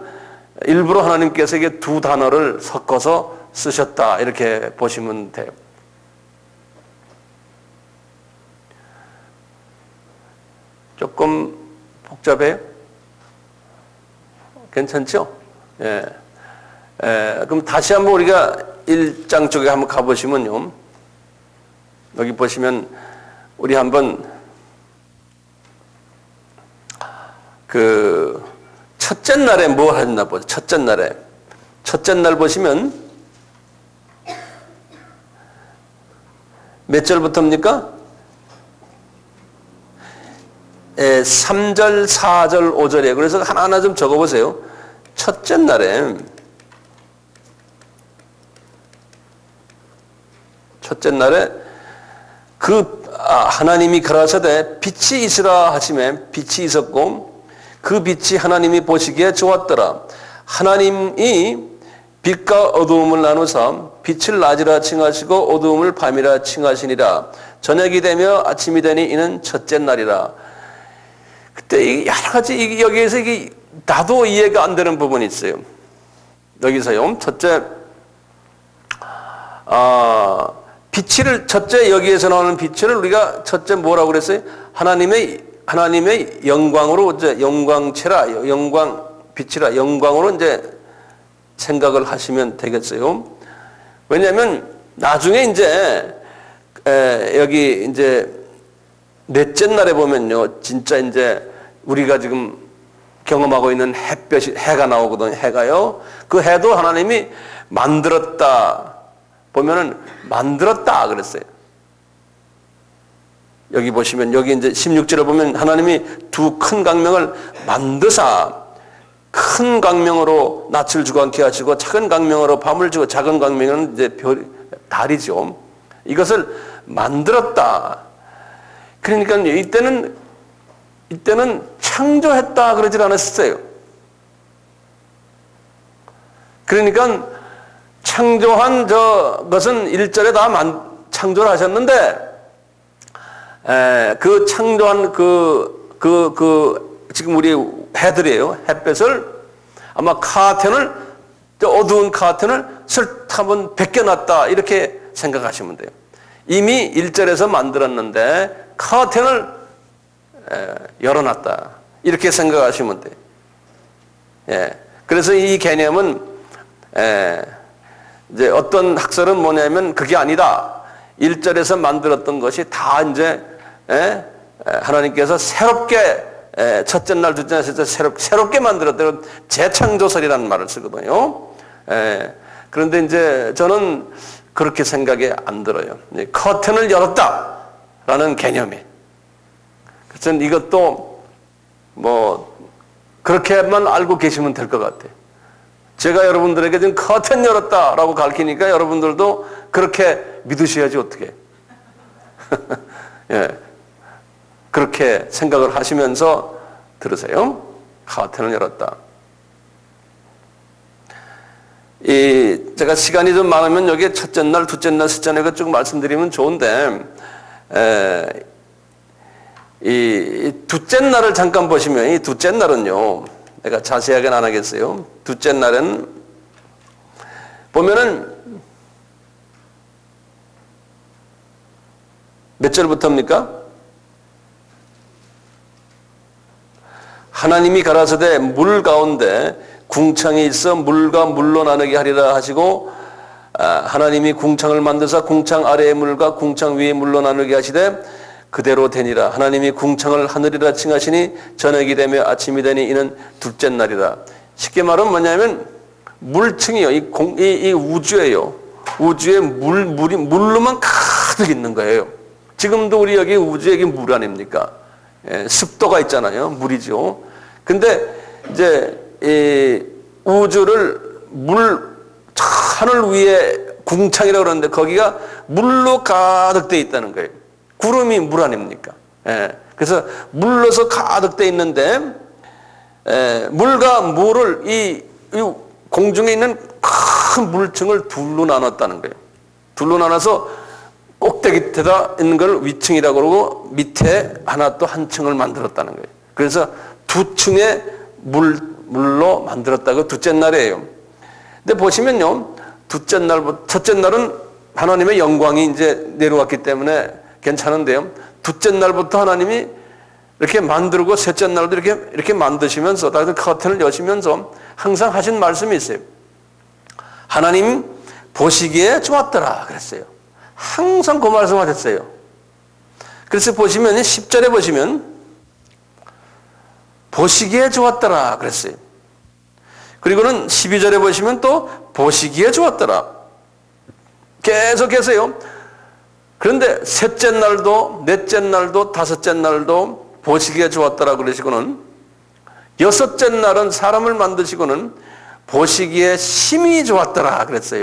일부러 하나님께서 이게 두 단어를 섞어서 쓰셨다, 이렇게 보시면 돼요. 조금 복잡해요? 괜찮죠? 예. 그럼 다시 한번 우리가 1장 쪽에 한번 가보시면요, 여기 보시면 우리 한번 첫째 날에 뭘 했나 보죠. 첫째 날 보시면 몇 절부터입니까? 3절, 4절, 5절이에요. 그래서 하나하나 좀 적어보세요. 첫째 날에 하나님이 가라사대 빛이 있으라 하시매 빛이 있었고, 그 빛이 하나님이 보시기에 좋았더라. 하나님이 빛과 어두움을 나누사 빛을 낮이라 칭하시고 어두움을 밤이라 칭하시니라. 저녁이 되며 아침이 되니 이는 첫째 날이라. 그때 여러 가지 여기에서 나도 이해가 안 되는 부분이 있어요. 여기서요, 첫째 여기에서 나오는 빛을 우리가 첫째 뭐라고 그랬어요? 하나님의 영광으로, 이제 영광체라, 빛이라, 영광으로 이제 생각을 하시면 되겠어요. 왜냐하면 나중에 이제 여기 이제 넷째 날에 보면요, 진짜 이제 우리가 지금 경험하고 있는 해가 나오거든요. 해가요. 그 해도 하나님이 만들었다. 보면은 만들었다 그랬어요. 여기 보시면, 여기 이제 16절에 보면 하나님이 두 큰 강명을 만드사, 큰 강명으로 낯을 주고 않게 하시고 작은 강명으로 밤을 주고, 작은 강명은 이제 달이죠. 이것을 만들었다. 그러니까 이때는 창조했다 그러질 않았어요. 그러니까 창조한 것은 1절에 다 창조를 하셨는데, 그 창조한 지금 우리 해들이에요. 햇볕을 아마 어두운 카텐을 슬쩍 한번 벗겨놨다, 이렇게 생각하시면 돼요. 이미 1절에서 만들었는데 카텐을 열어놨다, 이렇게 생각하시면 돼요. 예. 그래서 이 개념은 이제 어떤 학설은 뭐냐면 그게 아니다. 1절에서 만들었던 것이 다 이제 하나님께서 새롭게, 첫째 날, 둘째 날, 새롭게 만들었다. 재창조설이라는 말을 쓰거든요. 그런데 이제 저는 그렇게 생각이 안 들어요. 커튼을 열었다라는 개념이. 그래서 이것도 뭐 그렇게만 알고 계시면 될 것 같아요. 제가 여러분들에게 지금 커튼 열었다라고 가르치니까 여러분들도 그렇게 믿으셔야지 어떻게. 예. 그렇게 생각을 하시면서 들으세요. 카텐을 열었다. 제가 시간이 좀 많으면 여기에 첫째 날, 둘째 날, 셋째 날 쭉 말씀드리면 좋은데, 이 둘째 날을 잠깐 보시면, 이 둘째 날은요, 내가 자세하게는 안 하겠어요. 둘째 날은 보면은 몇 절부터입니까? 하나님이 가라사대 물 가운데 궁창이 있어 물과 물로 나누게 하리라 하시고, 하나님이 궁창을 만드사 궁창 아래의 물과 궁창 위의 물로 나누게 하시되 그대로 되니라. 하나님이 궁창을 하늘이라 칭하시니 저녁이 되며 아침이 되니 이는 둘째 날이라. 쉽게 말하면 뭐냐면 물층이요. 이 우주예요. 우주에 물로만 가득 있는 거예요. 지금도 우리 여기 우주에 이게 물 아닙니까? 예, 습도가 있잖아요. 물이죠. 근데 이제 이 우주를 하늘 위에 궁창이라고 그러는데 거기가 물로 가득 돼 있다는 거예요. 구름이 물 아닙니까? 예, 그래서 물로서 가득 돼 있는데, 물과 물을 이 공중에 있는 큰 물층을 둘로 나눴다는 거예요. 둘로 나눠서 꼭대기에다 있는 걸 위층이라고 그러고 밑에 하나 또 한 층을 만들었다는 거예요. 그래서 두 층의 물로 만들었다고 둘째 날이에요. 근데 보시면요, 첫째 날은 하나님의 영광이 이제 내려왔기 때문에 괜찮은데요. 둘째 날부터 하나님이 이렇게 만들고 셋째 날도 이렇게 만드시면서 다들 커튼을 여시면서 항상 하신 말씀이 있어요. 하나님 보시기에 좋았더라 그랬어요. 항상 그 말씀 하셨어요. 그래서 보시면 10절에 보시면 보시기에 좋았더라 그랬어요. 그리고는 12절에 보시면 또 보시기에 좋았더라. 계속해서요. 그런데 셋째 날도 넷째 날도 다섯째 날도 보시기에 좋았더라 그러시고는 여섯째 날은 사람을 만드시고는 보시기에 심히 좋았더라 그랬어요.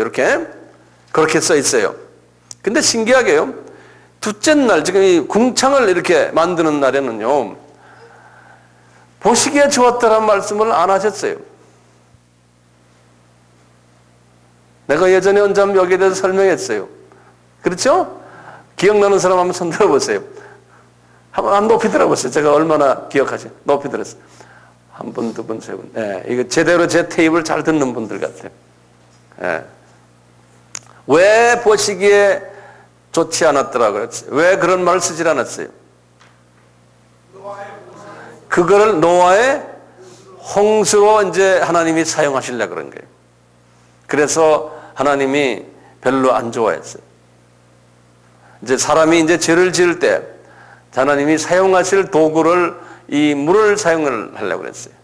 그렇게 써 있어요. 근데 신기하게요. 둘째 날, 지금 이 궁창을 이렇게 만드는 날에는요, 보시기에 좋았다는 말씀을 안 하셨어요. 내가 예전에 언제 여기에 대해서 설명했어요. 그렇죠? 기억나는 사람 한번 손 들어보세요. 한번 높이 들어보세요. 제가 얼마나 기억하죠? 높이 들었어요. 한 분, 두 분, 세 분. 예, 이거 제대로 제 테이프를 잘 듣는 분들 같아요. 예. 왜 보시기에 좋지 않았더라 그랬어요? 왜 그런 말을 쓰질 않았어요? 그거를 노아의 홍수로 이제 하나님이 사용하시려고 그런 거예요. 그래서 하나님이 별로 안 좋아했어요. 이제 사람이 이제 죄를 지을 때 하나님이 사용하실 도구를 이 물을 사용을 하려고 그랬어요.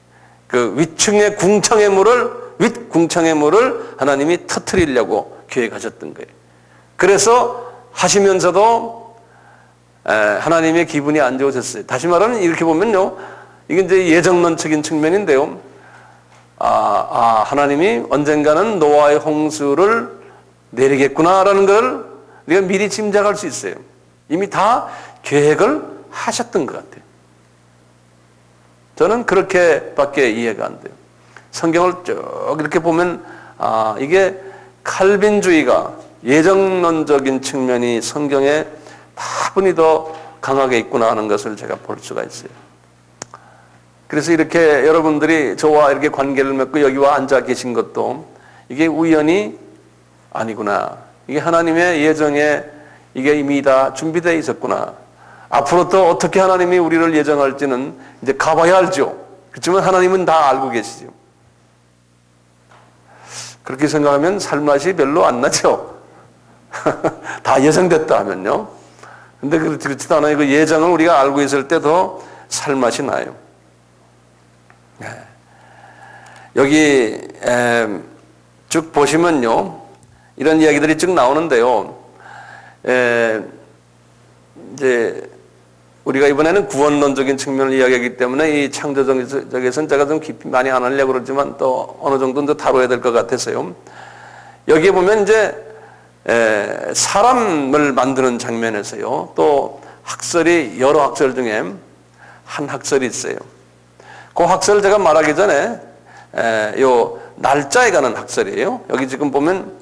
그 위층의 궁창의 물을 윗궁창의 물을 하나님이 터뜨리려고 계획하셨던 거예요. 그래서 하시면서도 하나님의 기분이 안 좋으셨어요. 다시 말하면 이렇게 보면요, 이게 이제 예정론적인 측면인데요. 하나님이 언젠가는 노아의 홍수를 내리겠구나라는 걸 우리가 미리 짐작할 수 있어요. 이미 다 계획을 하셨던 것 같아요. 저는 그렇게밖에 이해가 안 돼요. 성경을 쭉 이렇게 보면 이게 칼빈주의가 예정론적인 측면이 성경에 다분히 더 강하게 있구나 하는 것을 제가 볼 수가 있어요. 그래서 이렇게 여러분들이 저와 이렇게 관계를 맺고 여기 와 앉아 계신 것도 이게 우연이 아니구나. 이게 하나님의 예정에 이게 이미 다 준비되어 있었구나. 앞으로 또 어떻게 하나님이 우리를 예정할지는 이제 가봐야 알죠. 그렇지만 하나님은 다 알고 계시죠. 그렇게 생각하면 살맛이 별로 안 나죠. 다 예정됐다 하면요. 근데 그렇지도 않아요. 그 예정을 우리가 알고 있을 때 더 살맛이 나요. 여기 쭉 보시면요, 이런 이야기들이 쭉 나오는데요. 이제 우리가 이번에는 구원론적인 측면을 이야기하기 때문에 이 창조적에서는 제가 좀 깊이 많이 안 하려고 그러지만 또 어느 정도는 더 다뤄야 될 것 같아서요. 여기에 보면 이제 사람을 만드는 장면에서요. 또 학설이 여러 학설 중에 한 학설이 있어요. 그 학설을 제가 말하기 전에 요 날짜에 관한 학설이에요. 여기 지금 보면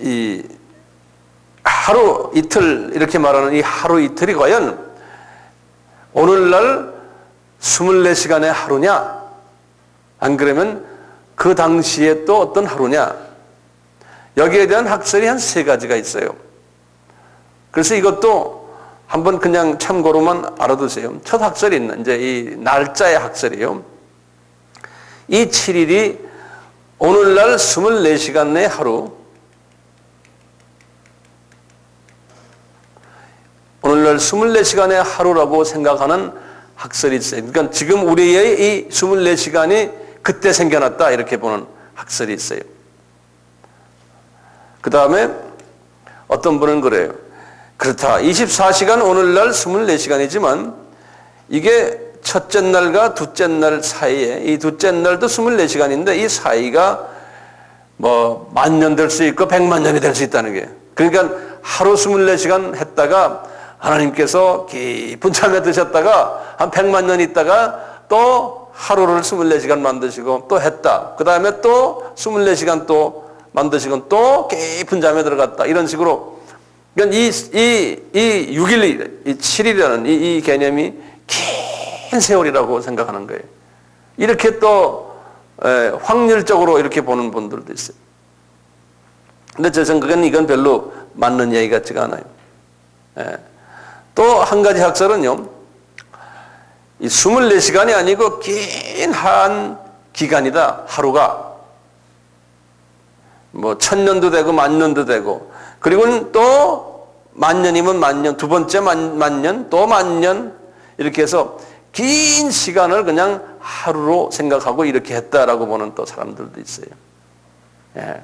이 하루 이틀 이렇게 말하는 이 하루 이틀이 과연 오늘날 24시간의 하루냐? 안 그러면 그 당시에 또 어떤 하루냐? 여기에 대한 학설이 한 3가지가 있어요. 그래서 이것도 한번 그냥 참고로만 알아두세요. 첫 학설이 있는 이제 이 날짜의 학설이에요. 이 7일이 오늘날 24시간 내 하루, 오늘날 24시간의 하루라고 생각하는 학설이 있어요. 그러니까 지금 우리의 이 24시간이 그때 생겨났다 이렇게 보는 학설이 있어요. 그 다음에 어떤 분은 그래요. 그렇다. 24시간 오늘날 24시간이지만 이게 첫째 날과 둘째 날 사이에 이 둘째 날도 24시간인데 이 사이가 뭐 10,000년 될 수 있고 100만 년이 될 수 있다는 게. 그러니까 하루 24시간 했다가 하나님께서 깊은 잠에 드셨다가 한 100만 년 있다가 또 하루를 24시간 만드시고 또 했다. 그 다음에 또 24시간 또 만드시고 또 깊은 잠에 들어갔다. 이런 식으로. 그러니까 이 6일, 이 7일이라는 이 개념이 긴 세월이라고 생각하는 거예요. 이렇게 또 확률적으로 이렇게 보는 분들도 있어요. 근데 제 생각엔 이건 별로 맞는 얘기 같지가 않아요. 또 한 가지 학설은요, 이 24시간이 아니고 긴 한 기간이다, 하루가. 뭐 1000년도 되고 10,000년도 되고, 그리고는 또 10,000년이면 10,000년, 두 번째 10,000년, 또 10,000년, 이렇게 해서 긴 시간을 그냥 하루로 생각하고 이렇게 했다라고 보는 또 사람들도 있어요. 예.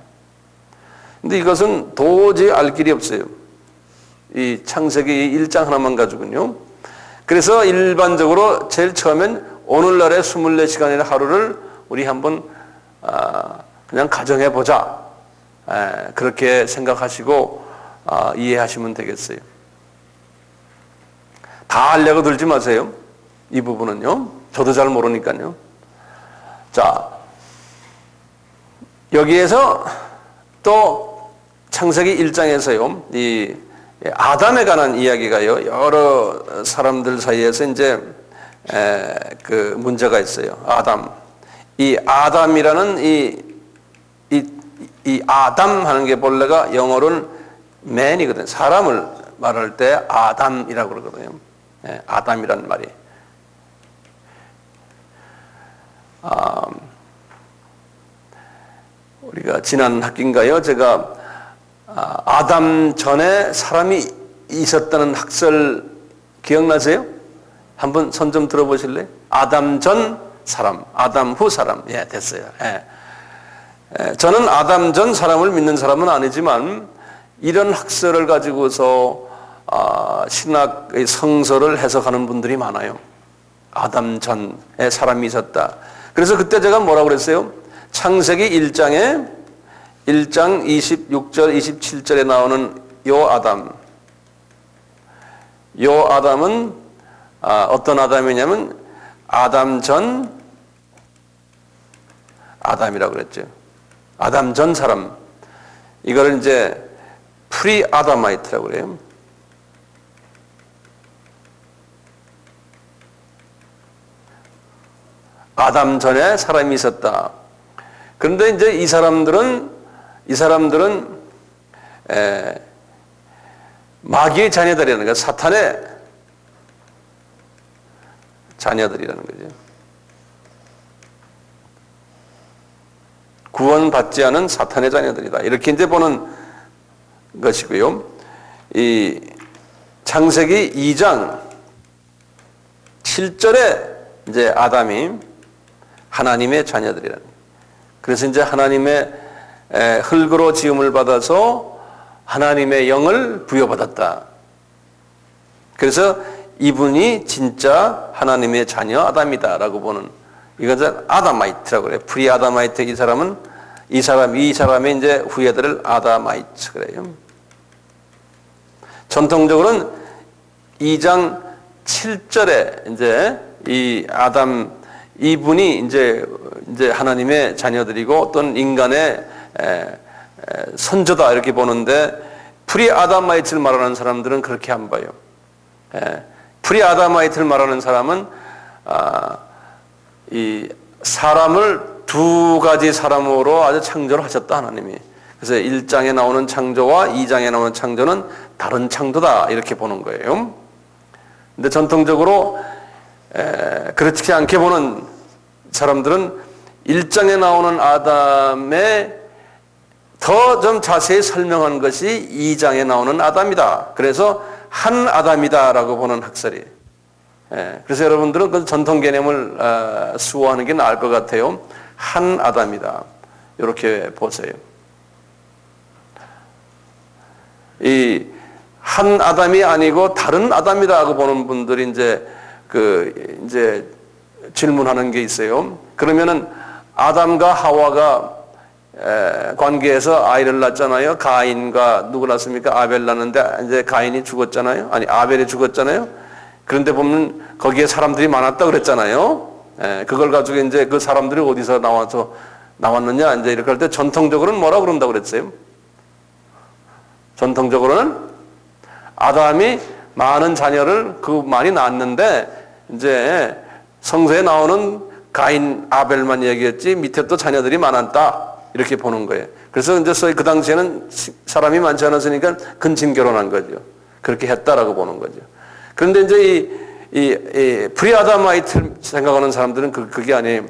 근데 이것은 도저히 알 길이 없어요. 이 창세기 1장 하나만 가지고는요. 그래서 일반적으로 제일 처음엔 오늘날의 24시간이라는 하루를 우리 한번 그냥 가정해 보자. 그렇게 생각하시고 이해하시면 되겠어요. 다 알려고 들지 마세요. 이 부분은요. 저도 잘 모르니까요. 자, 여기에서 또 창세기 1장에서요. 이 아담에 관한 이야기가요. 여러 사람들 사이에서 이제 그 문제가 있어요. 아담. 이 아담이라는 이 아담 하는 게 본래가 영어로는 man이거든요. 사람을 말할 때 아담이라고 그러거든요. 아담이라는 말이. 우리가 지난 학기인가요? 제가 아담 전에 사람이 있었다는 학설 기억나세요? 한번 손 좀 들어보실래요? 아담 전 사람, 아담 후 사람. 예, 됐어요. 예. 저는 아담 전 사람을 믿는 사람은 아니지만 이런 학설을 가지고서 신학의 성서를 해석하는 분들이 많아요. 아담 전에 사람이 있었다. 그래서 그때 제가 뭐라고 그랬어요? 창세기 1장 26절, 27절에 나오는 요 아담은 어떤 아담이냐면 아담 전 아담이라고 그랬죠. 아담 전 사람. 이거를 이제 프리 아담마이트라고 그래요. 아담 전에 사람이 있었다. 그런데 이제 이 사람들은 마귀의 자녀들이라는 거예요. 사탄의 자녀들이라는 거죠. 구원받지 않은 사탄의 자녀들이다. 이렇게 이제 보는 것이고요. 이 창세기 2장 7절에 이제 아담이 하나님의 자녀들이라는 거예요. 그래서 이제 하나님의 흙으로 지음을 받아서 하나님의 영을 부여받았다. 그래서 이분이 진짜 하나님의 자녀 아담이다라고 보는, 이것은 아담마이트라고 그래요. 프리 아담마이트. 이 사람은 이 사람의 이제 후예들을 아다마이트 그래요. 전통적으로는 2장 7절에 이제 이 아담 이분이 이제 하나님의 자녀들이고 또는 인간의 선조다 이렇게 보는데 프리 아다마이트를 말하는 사람들은 그렇게 안 봐요. 프리 아다마이트를 말하는 사람은 이 사람을 두 가지 사람으로 아주 창조를 하셨다 하나님이. 그래서 1장에 나오는 창조와 2장에 나오는 창조는 다른 창조다 이렇게 보는 거예요. 근데 전통적으로 그렇지 않게 보는 사람들은 1장에 나오는 아담의 더 좀 자세히 설명한 것이 2장에 나오는 아담이다. 그래서 한 아담이다라고 보는 학설이. 그래서 여러분들은 그 전통 개념을 수호하는 게 나을 것 같아요. 한 아담이다. 이렇게 보세요. 이 한 아담이 아니고 다른 아담이라고 보는 분들이 이제 질문하는 게 있어요. 그러면은 아담과 하와가 관계에서 아이를 낳았잖아요. 가인과 누구 낳습니까? 아벨 낳았는데 이제 가인이 죽었잖아요. 아니 아벨이 죽었잖아요. 그런데 보면 거기에 사람들이 많았다 그랬잖아요. 그걸 가지고 이제 그 사람들이 어디서 나왔느냐 이제 이렇게 할 때 전통적으로는 뭐라고 그런다고 그랬어요? 전통적으로는 아담이 많은 자녀를 많이 낳았는데 이제 성서에 나오는 가인, 아벨만 얘기했지 밑에 또 자녀들이 많았다 이렇게 보는 거예요. 그래서 이제 소위 그 당시에는 사람이 많지 않았으니까 근친 결혼한 거죠. 그렇게 했다라고 보는 거죠. 그런데 이제 이 프리아다마이트 생각하는 사람들은 그게 아니에요.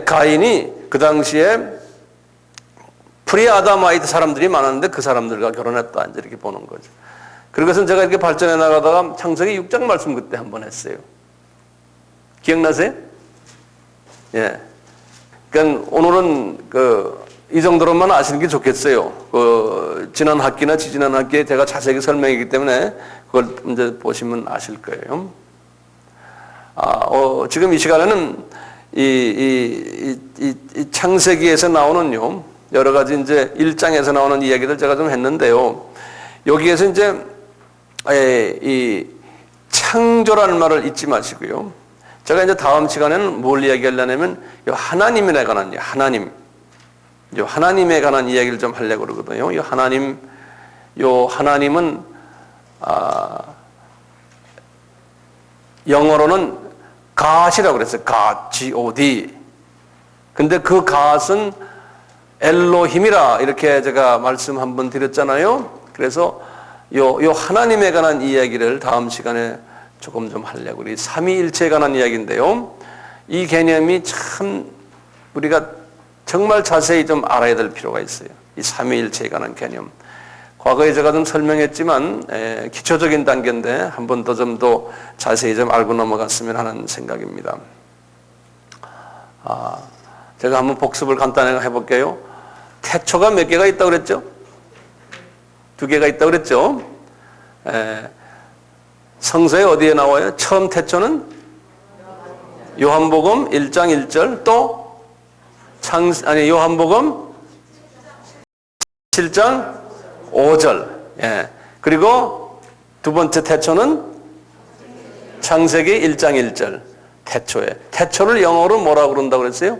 가인이 그 당시에 프리아다마이트 사람들이 많았는데 그 사람들과 결혼했다 이제 이렇게 보는 거죠. 그것은 제가 이렇게 발전해 나가다가 창세기 6장 말씀 그때 한번 했어요. 기억나세요? 예. 그러니까 오늘은 이 정도로만 아시는 게 좋겠어요. 지난 학기나 지지난 학기에 제가 자세히 설명했기 때문에 그걸 이제 보시면 아실 거예요. 지금 이 시간에는 이 창세기에서 나오는요, 여러 가지 이제 1장에서 나오는 이야기들 제가 좀 했는데요. 여기에서 이제 이 창조라는 말을 잊지 마시고요. 제가 이제 다음 시간에는 뭘 이야기하려냐면 하나님에 관한 하나님에 관한 이야기를 좀 하려고 그러거든요. 하나님은 영어로는 God이라고 그랬어요. God, G-O-D. 근데 그 God은 엘로힘이라 이렇게 제가 말씀 한번 드렸잖아요. 그래서 요 하나님에 관한 이야기를 다음 시간에 조금 좀 하려고. 우리 삼위일체에 관한 이야기인데요. 이 개념이 참 우리가 정말 자세히 좀 알아야 될 필요가 있어요. 이 삼위일체에 관한 개념. 과거에 제가 좀 설명했지만 기초적인 단계인데 한 번 더 좀 더 자세히 좀 알고 넘어갔으면 하는 생각입니다. 제가 한번 복습을 간단하게 해볼게요. 태초가 몇 개가 있다고 그랬죠? 2개가 있다고 그랬죠? 성서에 어디에 나와요? 처음 태초는 요한복음 1장 1절 또 요한복음 7장 5절. 그리고 두 번째 태초는 창세기 1장 1절. 태초를 영어로 뭐라고 그런다고 그랬어요?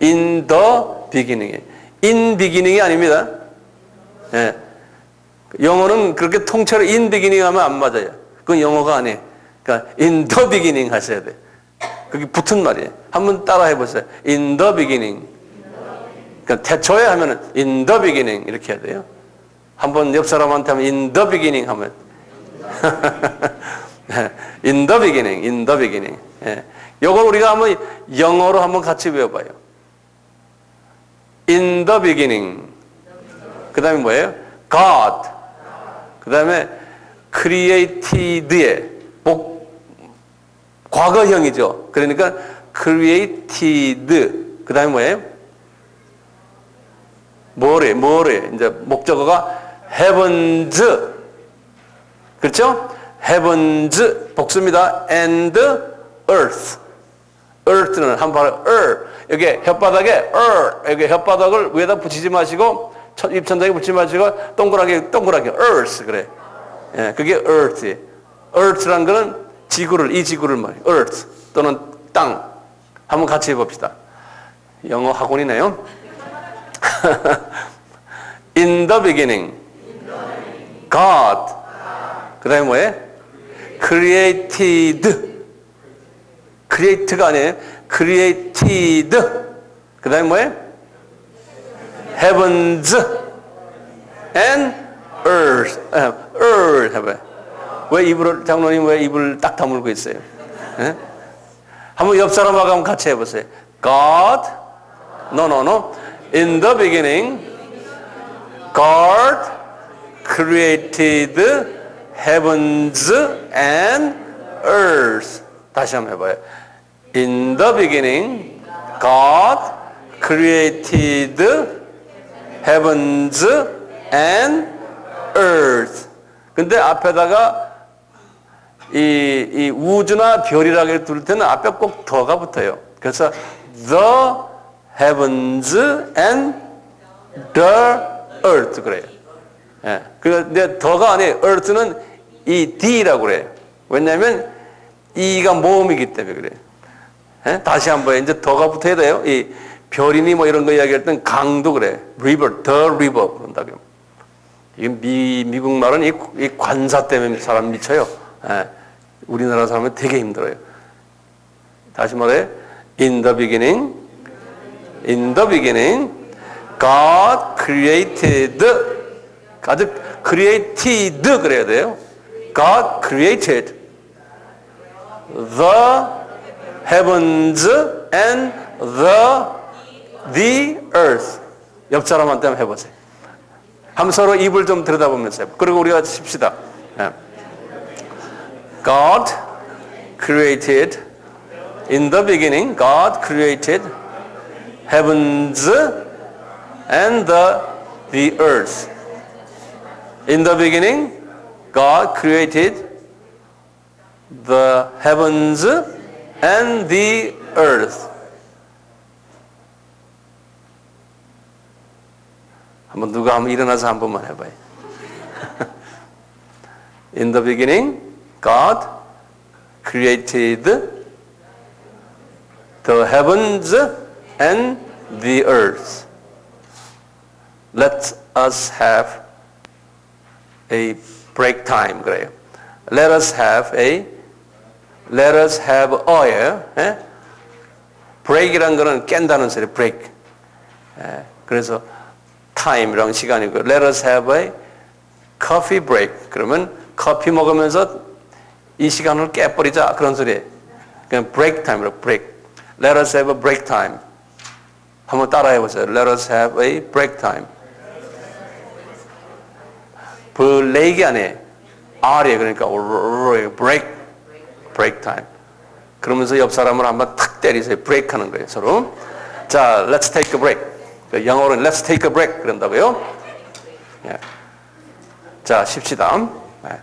In the beginning. In beginning이 아닙니다. 영어는 그렇게 통째로 in beginning 하면 안 맞아요. 그건 영어가 아니에요. 그러니까 in the beginning 하셔야 돼요. 그게 붙은 말이에요. 한번 따라 해보세요. In the beginning. 그러니까 태초에 하면은 in the beginning 이렇게 해야 돼요. 한번 옆 사람한테 하면 in the beginning 하면 in the beginning, in the beginning. 요걸 우리가 한번 영어로 한번 같이 외워봐요. In the beginning. 그 다음에 뭐예요? God. 그 다음에 created의 과거형이죠. 그러니까 created. 그 다음에 뭐예요? 뭐래? 이제 목적어가 heavens. 그렇죠? heavens 복수입니다. and earth. earth는 한 발, 여기 혓바닥에 여기 혓바닥을 위에다 붙이지 마시고 입천장에 붙이지 마시고 동그랗게 earth 그래. 예, 그게 earth. earth란 거는 이 지구를 말해요. earth 또는 땅. 한번 같이 해봅시다. 영어 학원이네요. In the beginning, God. 그 다음에 뭐예요? create가 아니에요. created. 그 다음에 뭐예요? heavens and earth. earth 해봐요. 장로님 왜 입을 딱 다물고 있어요? 예? 한번 옆 사람하고 한번 같이 해보세요. God, no. In the beginning, God created heavens and earth. 다시 한번 해봐요. In the beginning, God created heavens and earth. 근데 앞에다가 이 우주나 별이라고 둘 때는 앞에 꼭 더가 붙어요. 그래서 the heavens and the earth 그래요. 예. 근데 더가 아니에요. earth는 이 D라고 그래요. 왜냐하면 이가 모음이기 때문에 그래요. 예? 다시 한번 이제 더가 붙어야 돼요. 이 별이니 뭐 이런 거 이야기할 땐 강도 그래. river, the river 그런다고요. 이게 미국 말은 이 관사 때문에 사람 미쳐요. 예. 우리나라 사람은 되게 힘들어요. 다시 말해, in the beginning, God created, 아주 created 그래야 돼요. God created the heavens and the earth. 옆 사람한테 한번 해보세요. 한번 서로 입을 좀 들여다보면서 해보. 그리고 우리가 칩시다. God created, in the beginning, God created heavens and the earth. In the beginning, God created the heavens and the earth. 누가 한번 일어나서 한 번만 해봐요. In the beginning, God created the heavens and the earth. Let us have a break time. 그래요. Let us have oil. 예? break이란 거는 깬다는 소리. break. 예, 그래서 time이란 시간이고, let us have a coffee break. 그러면 커피 먹으면서 이 시간을 깨버리자 그런 소리예요. 그냥 break time으로 break. Let us have a break time. 한번 따라해 보세요. Let us have a break time. 블레이크 아니에요. R이에요. 그러니까 break time. 그러면서 옆 사람을 한번 탁 때리세요. break 하는 거예요. 서로. 자, let's take a break. 영어로는 let's take a break 그런다고요. 예. 자, 쉽시다. 예.